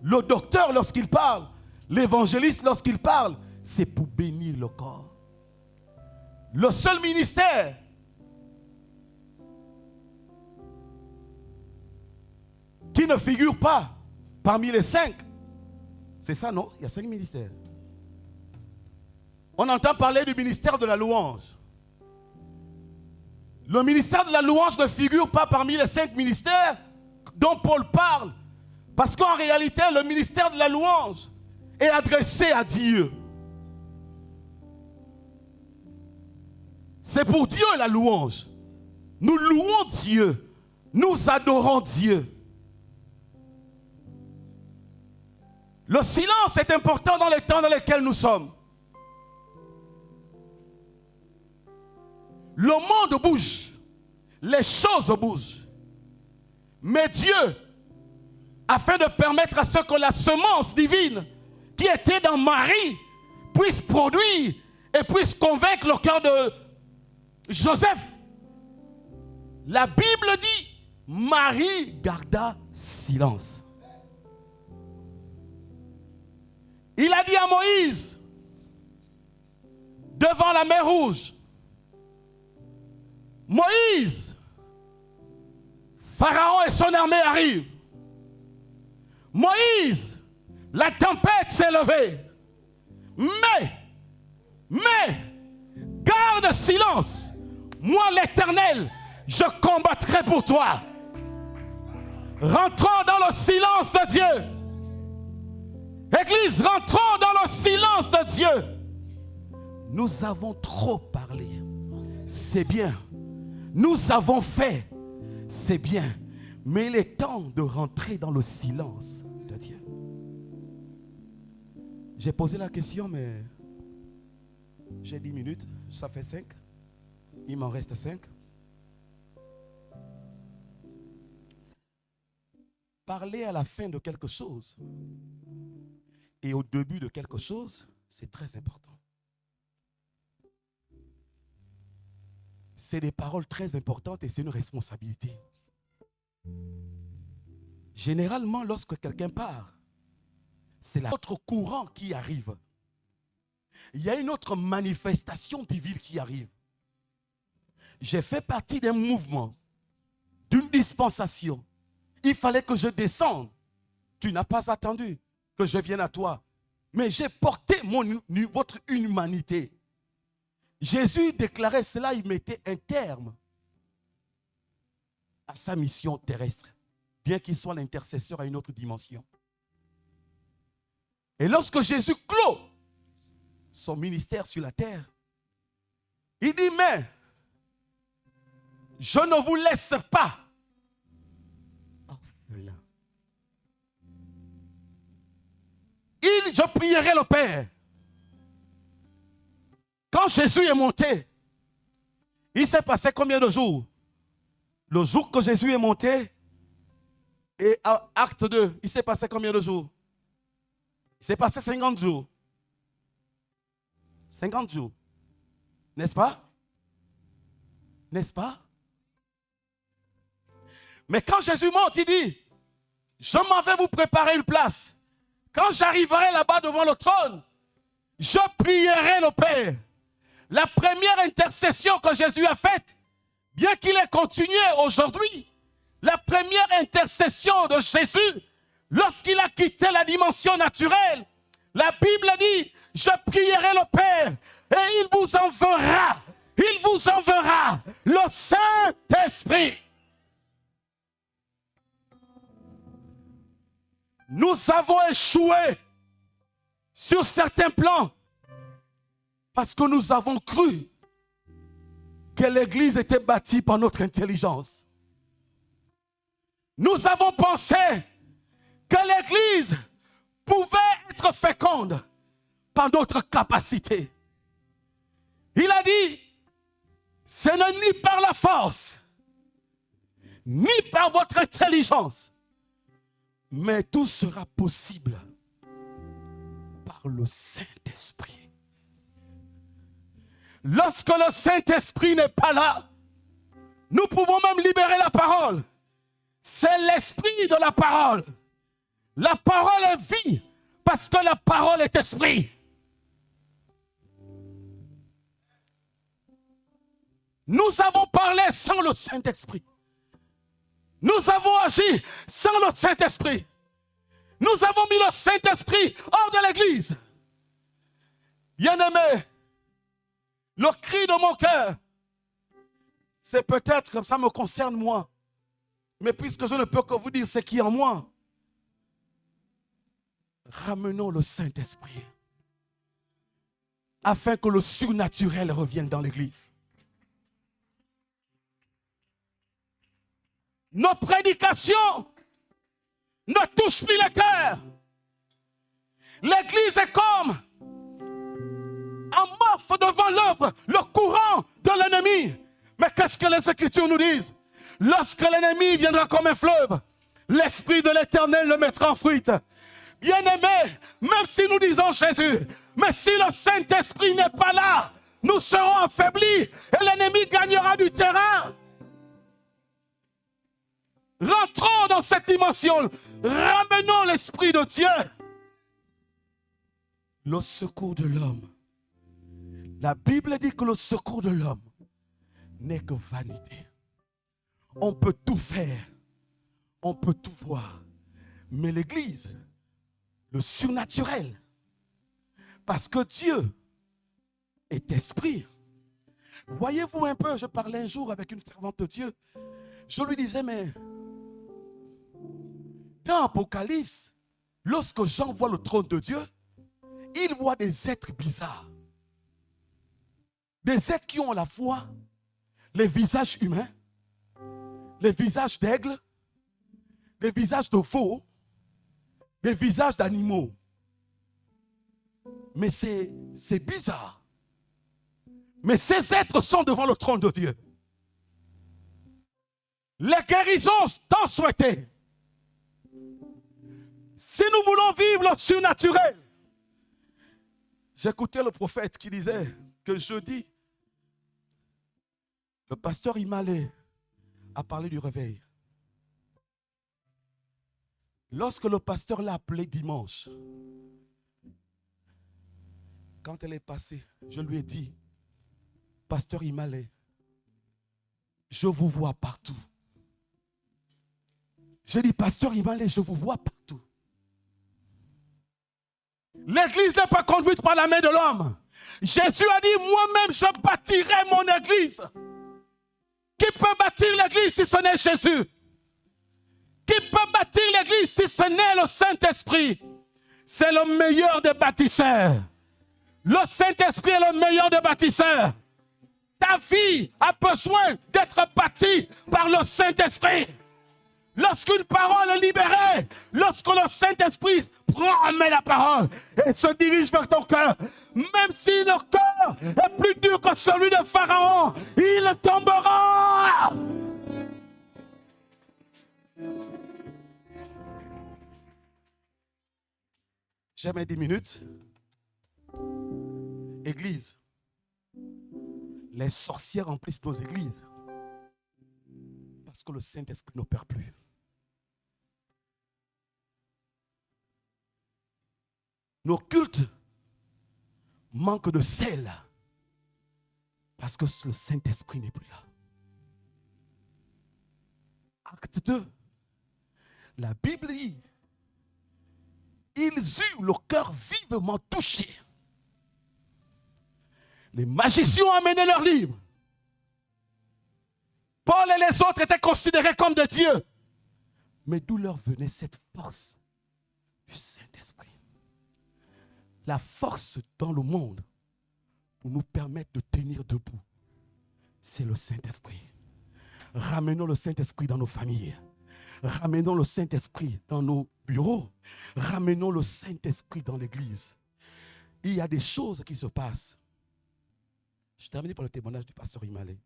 le docteur, lorsqu'il parle, l'évangéliste, lorsqu'il parle, c'est pour bénir le corps. Le seul ministère qui ne figure pas parmi les 5, c'est ça, non? Il y a 5 ministères. On entend parler du ministère de la louange. Le ministère de la louange ne figure pas parmi les 5 ministères dont Paul parle. Parce qu'en réalité, le ministère de la louange est adressé à Dieu. C'est pour Dieu la louange. Nous louons Dieu. Nous adorons Dieu. Le silence est important dans les temps dans lesquels nous sommes. Le monde bouge. Les choses bougent. Mais Dieu, afin de permettre à ce que la semence divine qui était dans Marie puisse produire et puisse convaincre le cœur de Joseph, la Bible dit, Marie garda silence. Il a dit à Moïse, devant la mer Rouge, Moïse, Pharaon et son armée arrivent. Moïse, la tempête s'est levée. Mais, garde silence. Moi, l'Éternel, je combattrai pour toi. Rentrons dans le silence de Dieu. Église, rentrons dans le silence de Dieu. Nous avons trop parlé. C'est bien. Nous avons fait. C'est bien. Mais il est temps de rentrer dans le silence de Dieu. J'ai posé la question, mais j'ai 10 minutes. Ça fait 5. Il m'en reste 5. Parler à la fin de quelque chose et au début de quelque chose, c'est très important. C'est des paroles très importantes et c'est une responsabilité. Généralement, lorsque quelqu'un part, c'est l'autre courant qui arrive. Il y a une autre manifestation divine qui arrive. J'ai fait partie d'un mouvement, d'une dispensation. Il fallait que je descende. Tu n'as pas attendu que je vienne à toi. Mais j'ai porté votre humanité. Jésus déclarait cela, il mettait un terme à sa mission terrestre, bien qu'il soit l'intercesseur à une autre dimension. Et lorsque Jésus clôt son ministère sur la terre, il dit, mais je ne vous laisse pas orphelins. Je prierai le Père. Quand Jésus est monté, il s'est passé combien de jours? Le jour que Jésus est monté, et à acte 2, il s'est passé combien de jours? Il s'est passé 50 jours. 50 jours. N'est-ce pas? N'est-ce pas? Mais quand Jésus monte, il dit, je m'en vais vous préparer une place. Quand j'arriverai là-bas devant le trône, je prierai le Père. La première intercession que Jésus a faite, bien qu'il ait continué aujourd'hui, la première intercession de Jésus, lorsqu'il a quitté la dimension naturelle, la Bible dit, je prierai le Père et il vous enverra le Saint-Esprit. Nous avons échoué sur certains plans parce que nous avons cru que l'Église était bâtie par notre intelligence. Nous avons pensé que l'Église pouvait être féconde par notre capacité. Il a dit, ce n'est ni par la force, ni par votre intelligence, mais tout sera possible par le Saint-Esprit. Lorsque le Saint-Esprit n'est pas là, nous pouvons même libérer la parole. C'est l'esprit de la parole. La parole est vie parce que la parole est esprit. Nous avons parlé sans le Saint-Esprit. Nous avons agi sans le Saint-Esprit. Nous avons mis le Saint-Esprit hors de l'Église. Bien-aimé, le cri de mon cœur, c'est peut-être que ça me concerne moi. Mais puisque je ne peux que vous dire ce qui est en moi, ramenons le Saint-Esprit afin que le surnaturel revienne dans l'Église. Nos prédications ne touchent plus les cœurs. L'Église est comme en morphe devant l'œuvre, le courant de l'ennemi. Mais qu'est-ce que les Écritures nous disent? Lorsque l'ennemi viendra comme un fleuve, l'Esprit de l'Éternel le mettra en fuite. Bien-aimés, même si nous disons Jésus, mais si le Saint-Esprit n'est pas là, nous serons affaiblis et l'ennemi gagnera du terrain. Rentrons dans cette dimension. Ramenons l'Esprit de Dieu. Le secours de l'homme. La Bible dit que le secours de l'homme n'est que vanité. On peut tout faire. On peut tout voir. Mais l'Église, le surnaturel, parce que Dieu est esprit. Voyez-vous un peu, je parlais un jour avec une servante de Dieu. Je lui disais, mais dans Apocalypse, lorsque Jean voit le trône de Dieu, il voit des êtres bizarres. Des êtres qui ont à la fois les visages humains, les visages d'aigles, les visages de veaux, des visages d'animaux. Mais c'est bizarre. Mais ces êtres sont devant le trône de Dieu. Les guérisons tant souhaitées. Si nous voulons vivre le surnaturel, j'écoutais le prophète qui disait que jeudi, le pasteur Imalé a parlé du réveil. Lorsque le pasteur l'a appelé dimanche, quand elle est passée, je lui ai dit, pasteur Imalé, je vous vois partout. J'ai dit, pasteur Imalé, je vous vois partout. L'église n'est pas conduite par la main de l'homme. Jésus a dit, moi-même je bâtirai mon église. Qui peut bâtir l'église si ce n'est Jésus? Qui peut bâtir l'église si ce n'est le Saint-Esprit? C'est le meilleur des bâtisseurs. Le Saint-Esprit est le meilleur des bâtisseurs. Ta vie a besoin d'être bâtie par le Saint-Esprit. Lorsqu'une parole est libérée, lorsque le Saint-Esprit prend en main la parole et se dirige vers ton cœur, même si le cœur est plus dur que celui de Pharaon, il tombera. J'ai mes 10 minutes. Église. Les sorcières remplissent nos églises parce que le Saint-Esprit n'opère plus. Nos cultes manquent de sel parce que le Saint-Esprit n'est plus là. Acte 2, la Bible dit, ils eurent le cœur vivement touché. Les magiciens ont amené leurs livres. Paul et les autres étaient considérés comme des dieux. Mais d'où leur venait cette force du Saint-Esprit? La force dans le monde pour nous permettre de tenir debout, c'est le Saint-Esprit. Ramenons le Saint-Esprit dans nos familles. Ramenons le Saint-Esprit dans nos bureaux. Ramenons le Saint-Esprit dans l'église. Il y a des choses qui se passent. Je termine par le témoignage du pasteur Imalé.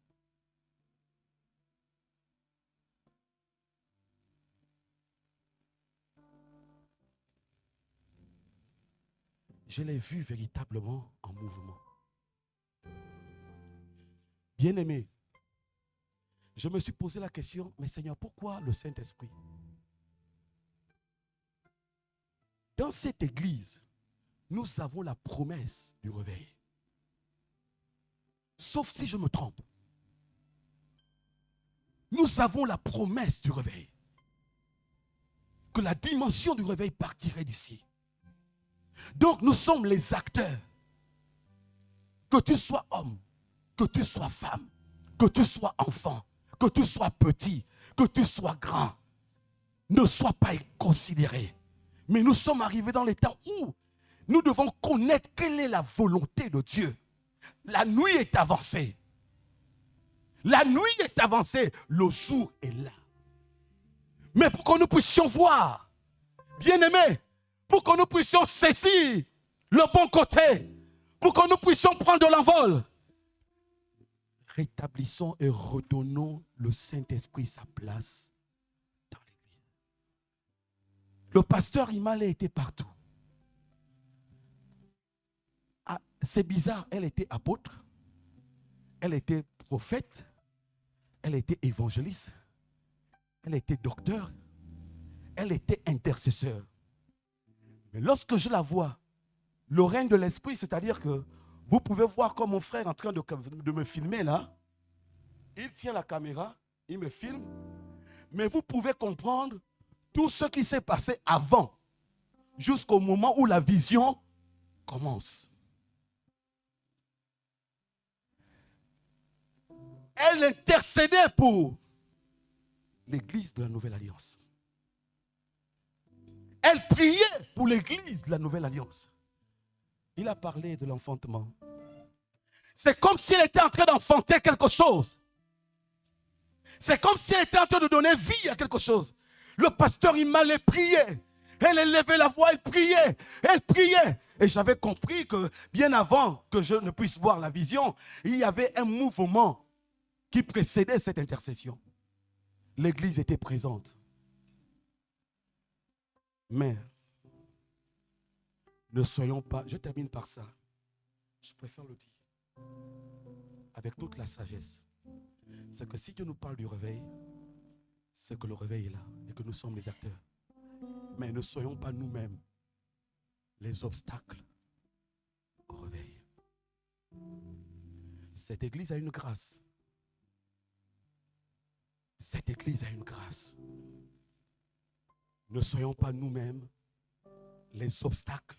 Je l'ai vu véritablement en mouvement. Bien-aimé, je me suis posé la question, mais Seigneur, pourquoi le Saint-Esprit? Dans cette église, nous avons la promesse du réveil. Sauf si je me trompe. Nous avons la promesse du réveil. Que la dimension du réveil partirait d'ici. Donc nous sommes les acteurs. Que tu sois homme, que tu sois femme, que tu sois enfant, que tu sois petit, que tu sois grand, ne sois pas considéré. Mais nous sommes arrivés dans les temps où nous devons connaître quelle est la volonté de Dieu. La nuit est avancée. La nuit est avancée. Le jour est là. Mais pour que nous puissions voir, bien-aimés, pour que nous puissions saisir le bon côté, pour que nous puissions prendre de l'envol, rétablissons et redonnons le Saint-Esprit sa place dans l'église. Le pasteur Imalé était partout. Ah, c'est bizarre, elle était apôtre, elle était prophète, elle était évangéliste, elle était docteur, elle était intercesseur. Mais lorsque je la vois, le règne de l'esprit, c'est-à-dire que vous pouvez voir comme mon frère en train de me filmer là. Il tient la caméra, il me filme. Mais vous pouvez comprendre tout ce qui s'est passé avant, jusqu'au moment où la vision commence. Elle intercédait pour l'église de la Nouvelle Alliance. Elle priait pour l'église de la Nouvelle Alliance. Il a parlé de l'enfantement. C'est comme si elle était en train d'enfanter quelque chose. C'est comme si elle était en train de donner vie à quelque chose. Le pasteur Imalé priait. Elle élevait la voix, elle priait. Elle priait. Et j'avais compris que bien avant que je ne puisse voir la vision, il y avait un mouvement qui précédait cette intercession. L'église était présente. Mais ne soyons pas, je termine par ça, je préfère le dire, avec toute la sagesse, c'est que si Dieu nous parle du réveil, c'est que le réveil est là et que nous sommes les acteurs. Mais ne soyons pas nous-mêmes les obstacles au réveil. Cette église a une grâce. Cette église a une grâce. Ne soyons pas nous-mêmes les obstacles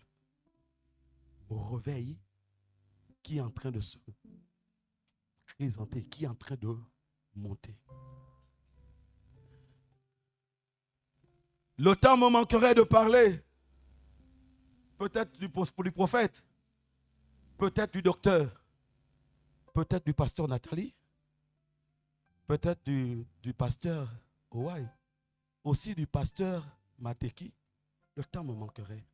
au réveil qui est en train de se présenter, qui est en train de monter. Le temps me manquerait de parler, peut-être du prophète, peut-être du docteur, peut-être du pasteur Nathalie, peut-être du pasteur Owai, aussi du pasteur Mateki, le temps me manquerait.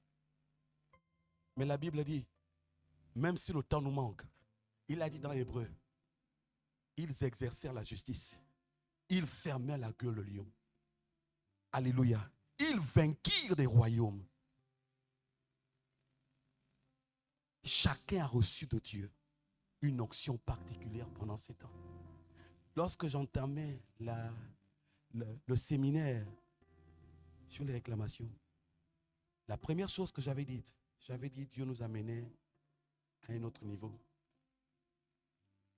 Mais la Bible dit, même si le temps nous manque, il a dit dans Hébreu, ils exercèrent la justice. Ils fermaient la gueule au lion. Alléluia. Ils vainquirent des royaumes. Chacun a reçu de Dieu une onction particulière pendant ces temps. Lorsque j'entamais le séminaire sur les réclamations, la première chose que j'avais dit, Dieu nous amenait à un autre niveau.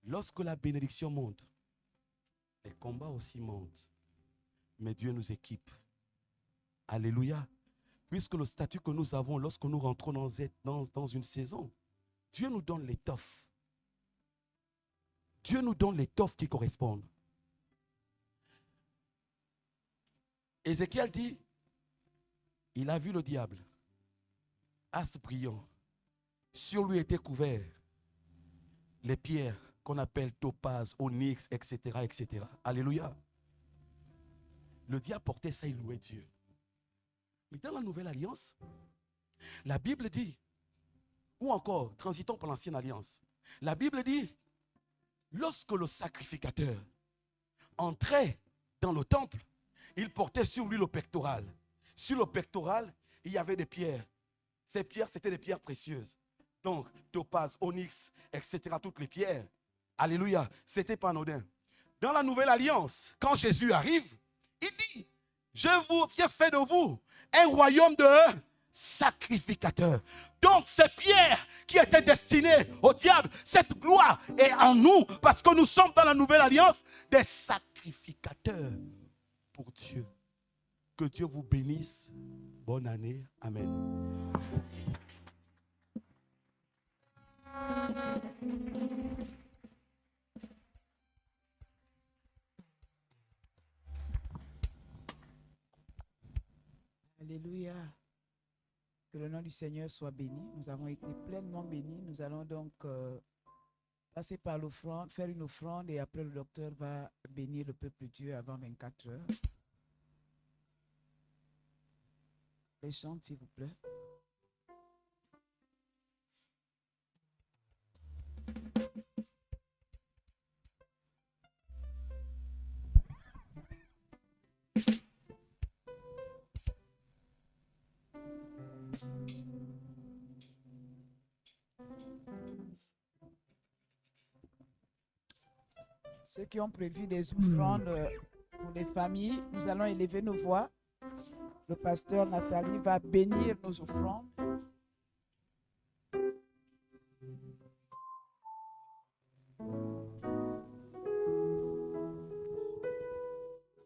Lorsque la bénédiction monte, les combats aussi montent. Mais Dieu nous équipe. Alléluia. Puisque le statut que nous avons lorsque nous rentrons dans une saison, Dieu nous donne l'étoffe. Dieu nous donne l'étoffe qui correspond. Ézéchiel dit, il a vu le diable, astre brillant. Sur lui étaient couverts les pierres qu'on appelle topaz, onyx, etc., etc. Alléluia. Le diable portait ça, il louait Dieu. Mais dans la nouvelle alliance, la Bible dit, ou encore, transitons par l'ancienne alliance, la Bible dit, lorsque le sacrificateur entrait dans le temple, il portait sur lui le pectoral. Sur le pectoral, il y avait des pierres. Ces pierres, c'était des pierres précieuses. Donc, topaz, onyx, etc., toutes les pierres. Alléluia, c'était pas anodin. Dans la nouvelle alliance, quand Jésus arrive, il dit, j'ai fait de vous un royaume de sacrificateurs. Donc, ces pierres qui étaient destinées au diable, cette gloire est en nous parce que nous sommes dans la nouvelle alliance des sacrificateurs pour Dieu. Que Dieu vous bénisse. Bonne année. Amen. Alléluia. Que le nom du Seigneur soit béni. Nous avons été pleinement bénis. Nous allons donc passer par l'offrande, faire une offrande et après le docteur va bénir le peuple de Dieu avant 24 heures. Les chants, s'il vous plaît. Ceux qui ont prévu des offrandes pour les familles, nous allons élever nos voix. Le pasteur Nathalie va bénir nos offrandes.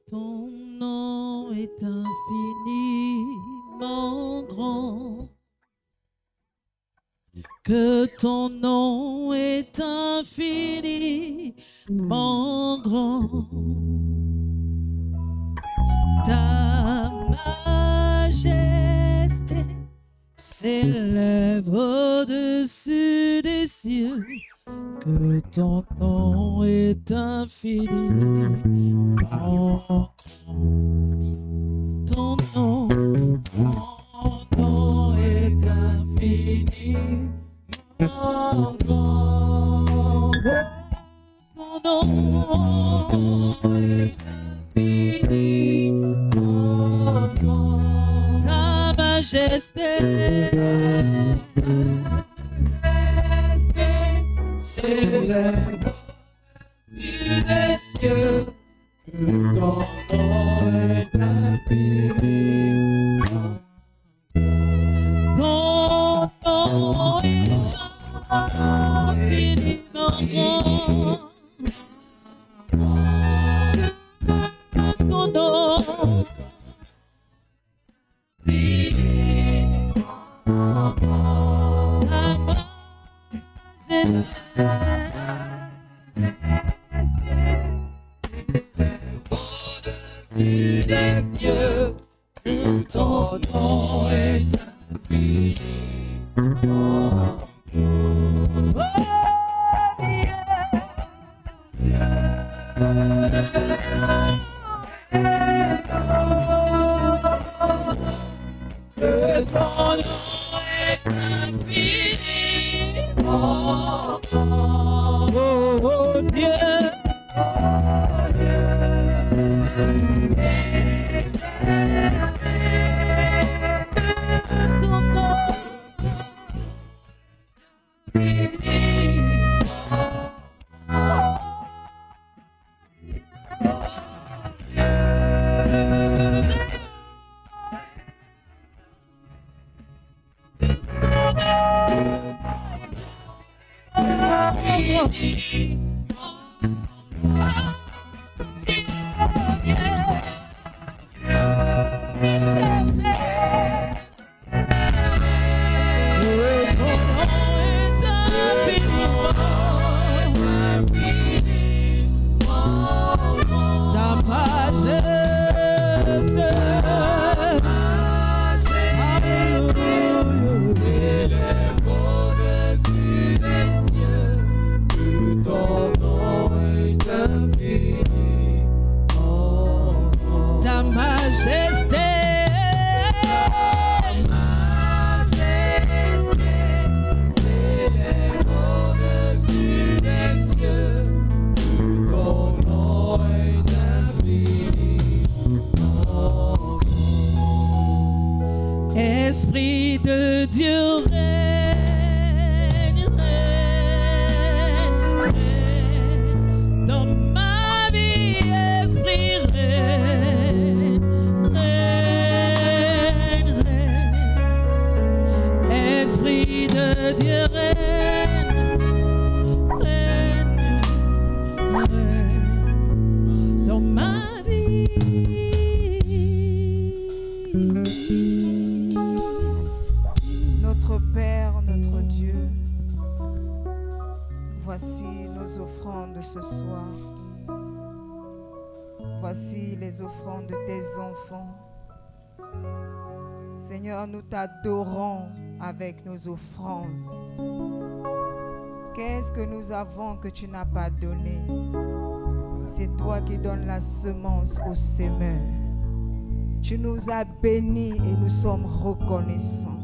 Ton nom est infiniment grand. Que ton nom est infiniment grand. Ta majesté s'élève au-dessus des cieux. Que ton nom est infiniment grand. Ton nom est infiniment grand. Ton nom est infiniment grand. Ta majesté s'élève au-dessus des cieux. Que ton nom est infiniment. Ton nom est infiniment grand. Ton nom infiniment grand. Ta majesté au-dessus des cieux. Que ton nom est infiniment. Oh, yeah. Oh Dieu, ta majesté, s'élève au-dessus des cieux. Ton nom est infini. ta majesté, S'élève au-dessus des cieux. Ton nom est infini. Esprit de Dieu règne, règne, règne. Dans ma vie, Esprit règne, règne, règne. Esprit de Dieu règne, règne, règne. Dans ma vie. Notre Père, notre Dieu, voici nos offrandes de ce soir. Voici les offrandes de tes enfants. Seigneur, nous t'adorons avec nos offrandes. Qu'est-ce que nous avons que tu n'as pas donné? C'est toi qui donnes la semence au semeur. Tu nous as bénis et nous sommes reconnaissants.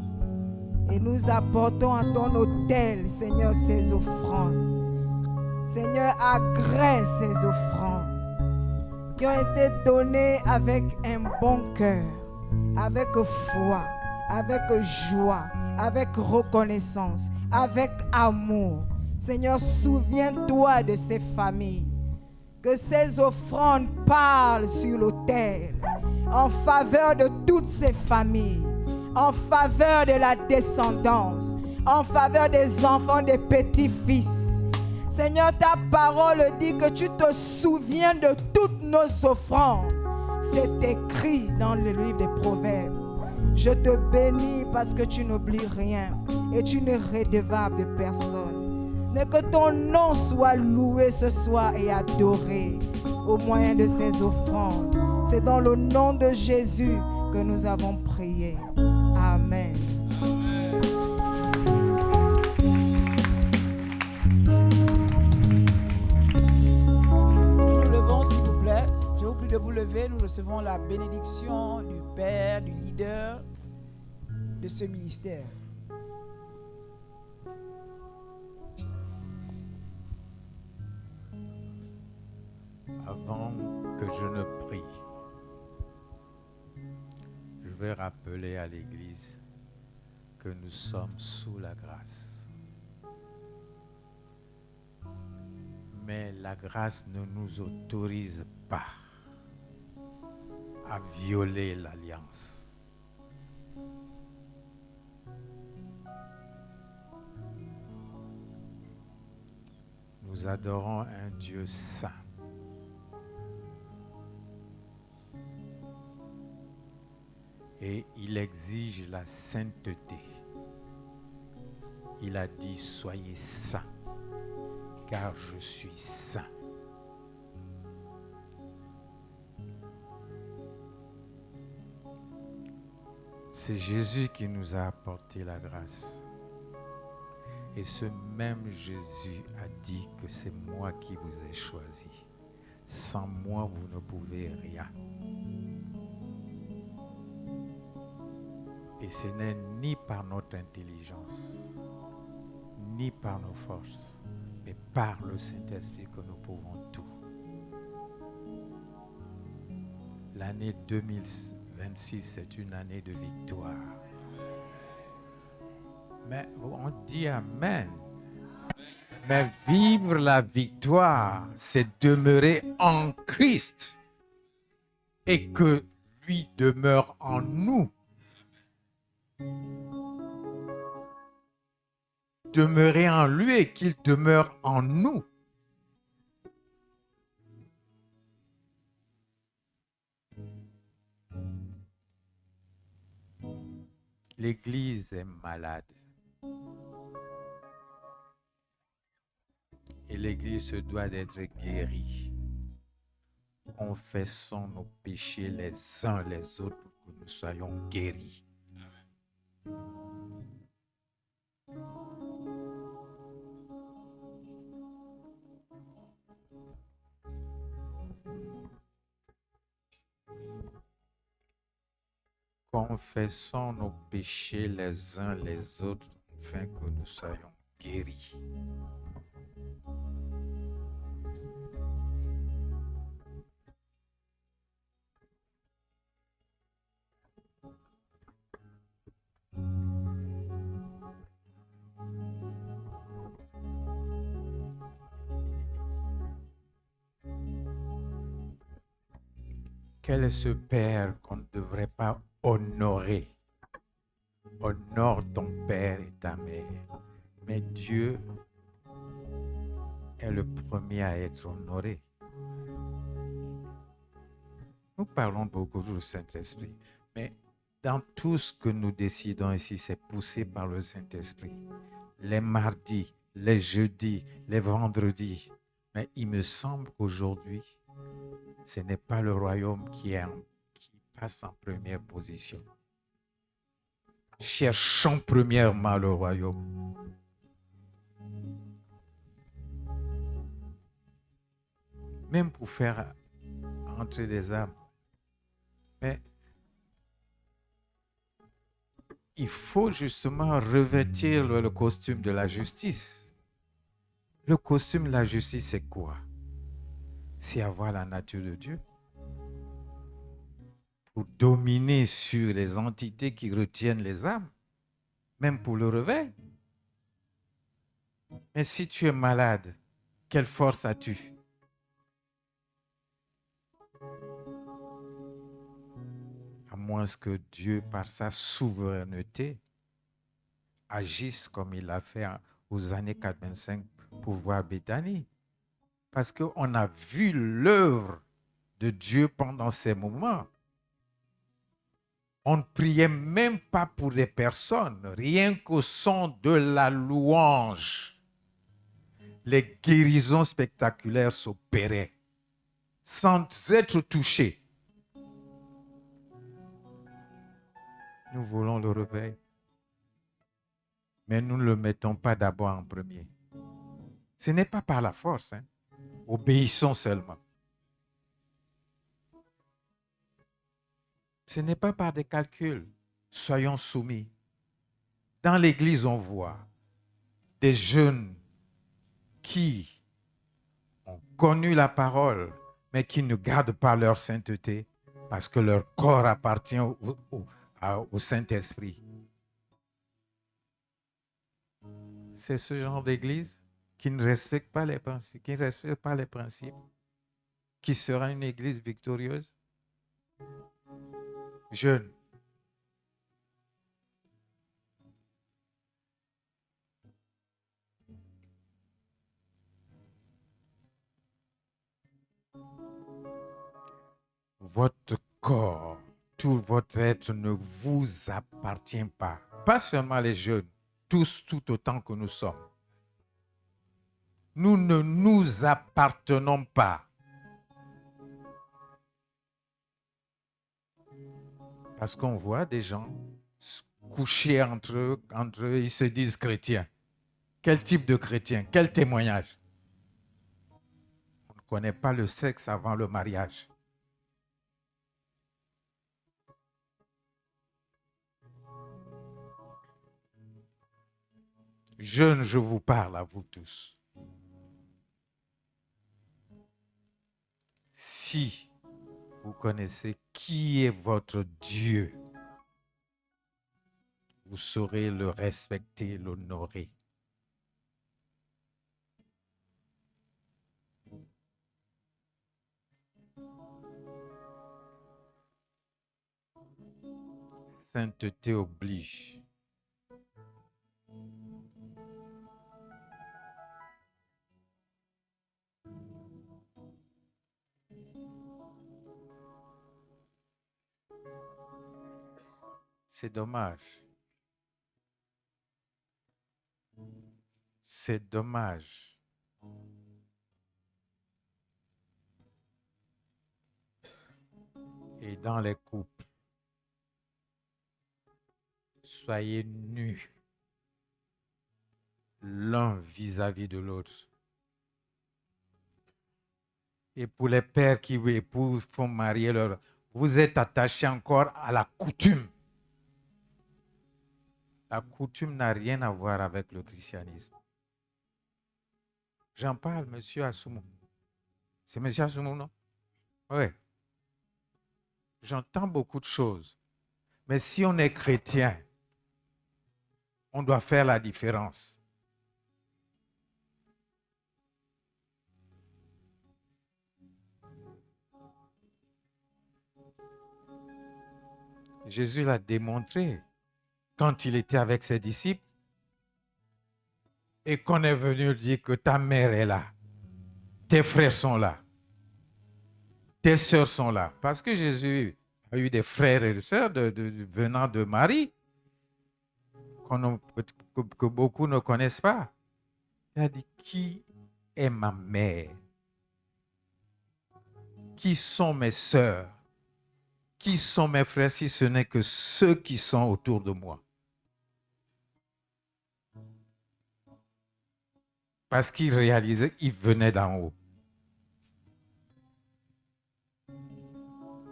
Et nous apportons à ton autel, Seigneur, ces offrandes. Seigneur, agrée ces offrandes qui ont été données avec un bon cœur, avec foi, avec joie, avec reconnaissance, avec amour. Seigneur, souviens-toi de ces familles. Que ces offrandes parlent sur l'autel en faveur de toutes ces familles, en faveur de la descendance, en faveur des enfants, des petits-fils. Seigneur, ta parole dit que tu te souviens de toutes nos offrandes. C'est écrit dans le livre des Proverbes. Je te bénis parce que tu n'oublies rien et tu n'es redevable de personne. Que ton nom soit loué ce soir et adoré au moyen de ces offrandes. C'est dans le nom de Jésus que nous avons prié. Amen. Nous levons, s'il vous plaît. Je vous prie de vous lever. Nous recevons la bénédiction du Père, du leader de ce ministère. Avant que je ne prie, je vais rappeler à l'Église que nous sommes sous la grâce. Mais la grâce ne nous autorise pas à violer l'alliance. Nous adorons un Dieu saint. Et il exige la sainteté. Il a dit, soyez saints, car je suis saint. C'est Jésus qui nous a apporté la grâce. Et ce même Jésus a dit que c'est moi qui vous ai choisi. Sans moi, vous ne pouvez rien. Et ce n'est ni par notre intelligence, ni par nos forces, mais par le Saint-Esprit que nous pouvons tout. L'année 2026, c'est une année de victoire. Mais on dit Amen. Mais vivre la victoire, c'est demeurer en Christ et que lui demeure en nous. Demeurer en lui et qu'il demeure en nous. L'Église est malade. Et l'Église se doit d'être guérie. Confessons nos péchés les uns les autres pour que nous soyons guéris. Confessons nos péchés les uns les autres afin que nous soyons guéris. Quel est ce Père qu'on ne devrait pas honorer? Honore ton Père et ta Mère. Mais Dieu est le premier à être honoré. Nous parlons beaucoup du Saint-Esprit, mais dans tout ce que nous décidons ici, c'est poussé par le Saint-Esprit. Les mardis, les jeudis, les vendredis. Mais il me semble qu'aujourd'hui, ce n'est pas le royaume qui passe en première position. Cherchons premièrement le royaume. Même pour faire entrer des âmes. Mais il faut justement revêtir le costume de la justice. Le costume de la justice, c'est quoi? C'est avoir la nature de Dieu pour dominer sur les entités qui retiennent les âmes, même pour le réveil. Mais si tu es malade, quelle force as-tu? À moins que Dieu, par sa souveraineté, agisse comme il l'a fait aux années 85 pour voir Béthanie. Parce qu'on a vu l'œuvre de Dieu pendant ces moments. On ne priait même pas pour les personnes, rien qu'au son de la louange. Les guérisons spectaculaires s'opéraient sans être touchés. Nous voulons le réveil, mais nous ne le mettons pas d'abord en premier. Ce n'est pas par la force, hein. Obéissons seulement. Ce n'est pas par des calculs. Soyons soumis. Dans l'Église, on voit des jeunes qui ont connu la parole, mais qui ne gardent pas leur sainteté parce que leur corps appartient au Saint-Esprit. C'est ce genre d'Église qui ne respecte pas les principes, qui sera une Église victorieuse. Jeune. Votre corps, tout votre être ne vous appartient pas. Pas seulement les jeunes, tous tout autant que nous sommes. Nous ne nous appartenons pas. Parce qu'on voit des gens coucher entre eux, ils se disent chrétiens. Quel type de chrétien? Quel témoignage? On ne connaît pas le sexe avant le mariage. Jeunes, je vous parle à vous tous. Si vous connaissez qui est votre Dieu, vous saurez le respecter, l'honorer. Sainteté oblige. C'est dommage. C'est dommage. Et dans les couples, soyez nus l'un vis-à-vis de l'autre. Et pour les pères qui vous épousent, font marier leur... Vous êtes attachés encore à la coutume. La coutume n'a rien à voir avec le christianisme. J'en parle, monsieur Assoumou. C'est monsieur Assoumou, non? Oui. J'entends beaucoup de choses. Mais si on est chrétien, on doit faire la différence. Jésus l'a démontré quand il était avec ses disciples et qu'on est venu dire que ta mère est là, tes frères sont là, tes sœurs sont là. Parce que Jésus a eu des frères et des sœurs venant de Marie que beaucoup ne connaissent pas. Il a dit, qui est ma mère? Qui sont mes sœurs? Qui sont mes frères si ce n'est que ceux qui sont autour de moi? Parce qu'il réalisait qu'il venait d'en haut.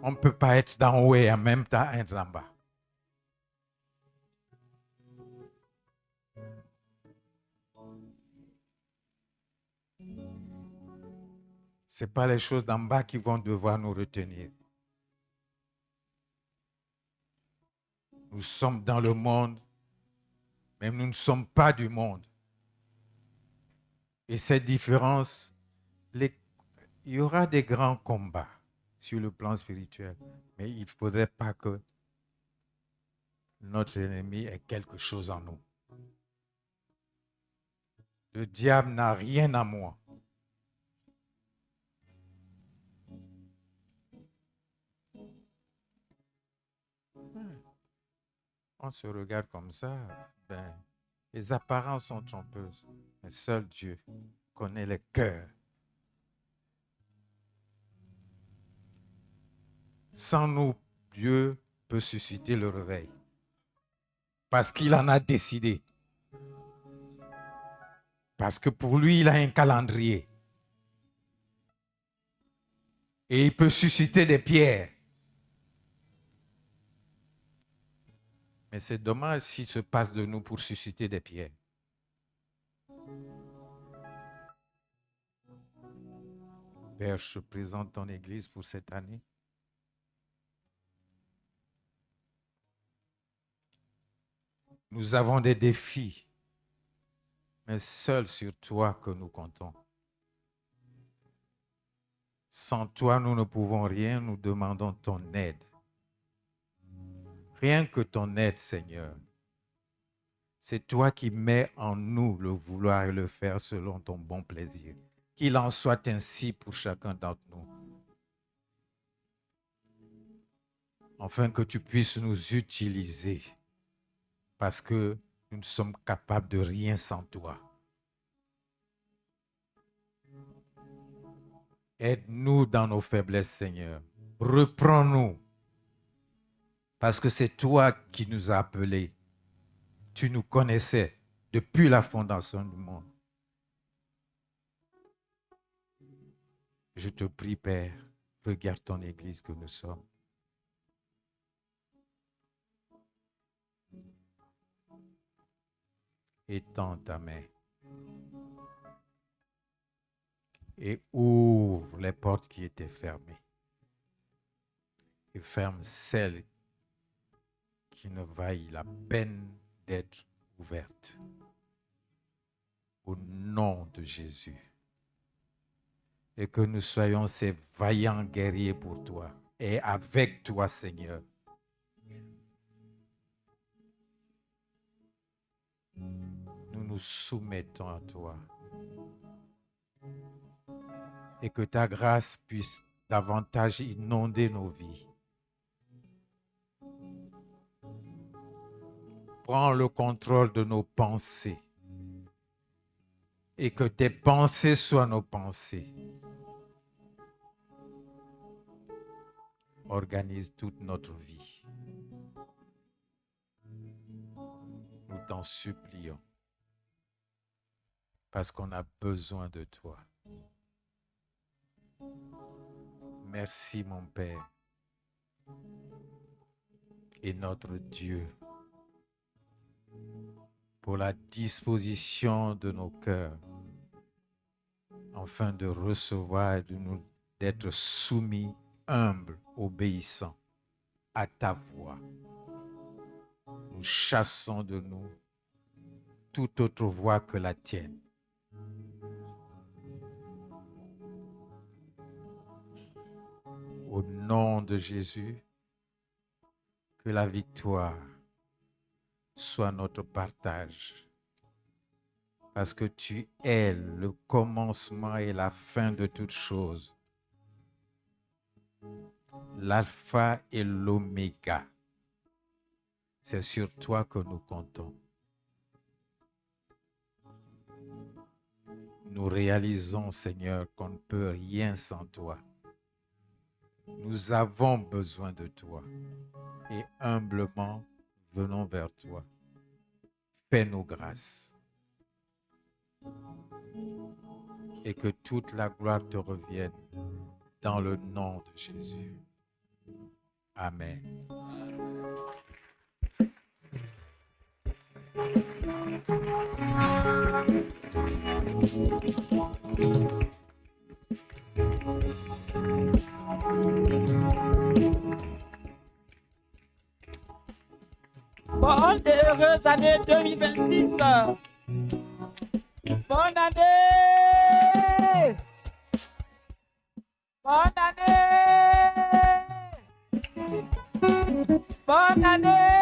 On ne peut pas être d'en haut et en même temps être en bas. Ce n'est pas les choses d'en bas qui vont devoir nous retenir. Nous sommes dans le monde, mais nous ne sommes pas du monde. Et cette différence, il y aura des grands combats sur le plan spirituel, mais il ne faudrait pas que notre ennemi ait quelque chose en nous. Le diable n'a rien à moi. On se regarde comme ça, les apparences sont trompeuses. Mais seul Dieu connaît les cœurs. Sans nous, Dieu peut susciter le réveil. Parce qu'il en a décidé. Parce que pour lui, il a un calendrier. Et il peut susciter des pierres. Mais c'est dommage s'il se passe de nous pour susciter des pierres. Père, je présente ton Église pour cette année. Nous avons des défis, mais seul sur toi que nous comptons. Sans toi, nous ne pouvons rien, nous demandons ton aide. Rien que ton aide, Seigneur. C'est toi qui mets en nous le vouloir et le faire selon ton bon plaisir. Qu'il en soit ainsi pour chacun d'entre nous. Afin que tu puisses nous utiliser. Parce que nous ne sommes capables de rien sans toi. Aide-nous dans nos faiblesses, Seigneur. Reprends-nous. Parce que c'est toi qui nous as appelés. Tu nous connaissais depuis la fondation du monde. Je te prie, Père, regarde ton Église que nous sommes. Étends ta main et ouvre les portes qui étaient fermées. Et ferme celles qui ne vaillent la peine d'être ouvertes. Au nom de Jésus. Et que nous soyons ces vaillants guerriers pour toi et avec toi, Seigneur. Nous nous soumettons à toi. Et que ta grâce puisse davantage inonder nos vies. Prends le contrôle de nos pensées. Et que tes pensées soient nos pensées. Organise toute notre vie. Nous t'en supplions. Parce qu'on a besoin de toi. Merci mon Père et notre Dieu pour la disposition de nos cœurs afin de recevoir et d'être soumis, humbles, obéissants à ta voix. Nous chassons de nous toute autre voix que la tienne. Au nom de Jésus, que la victoire soit notre partage. Parce que tu es le commencement et la fin de toutes choses. L'alpha et l'oméga. C'est sur toi que nous comptons. Nous réalisons, Seigneur, qu'on ne peut rien sans toi. Nous avons besoin de toi et humblement venons vers toi. Fais-nous grâce et que toute la gloire te revienne dans le nom de Jésus. Amen. Bonne et heureuse année 2026. Bonne année. Bonne année. Bonne année.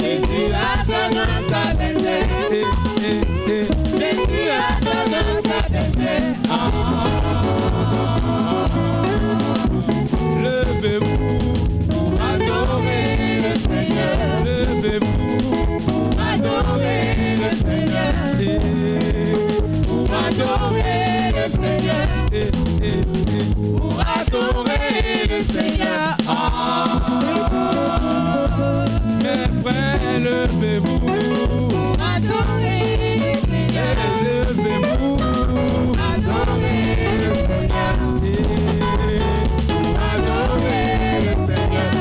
Jésus a donné Élevez-vous. Adorez le Seigneur. Élevez-vous. Adorez le Seigneur. Adorez le Seigneur.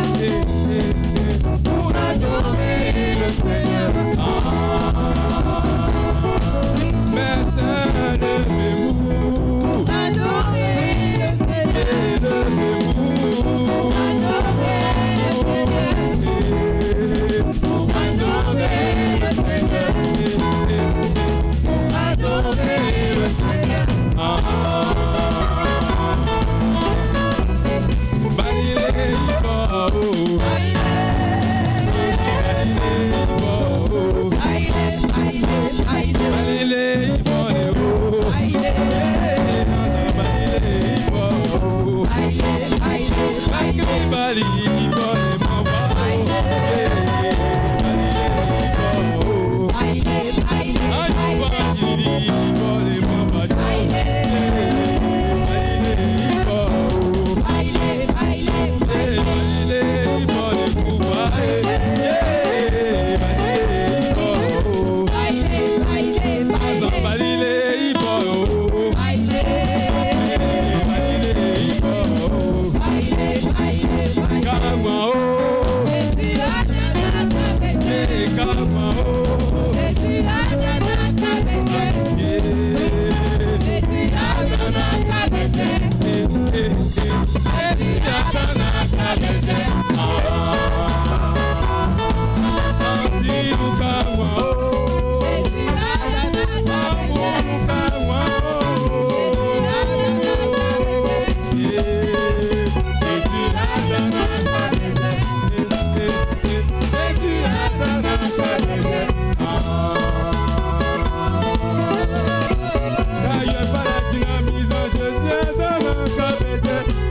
Pour adorer le Seigneur. Merci, élevez-vous. Adorez le Seigneur. Élevez-vous. Adorez le Seigneur. Pour adorer le Seigneur. Pour adorer le Seigneur.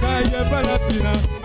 Kaye Palapina.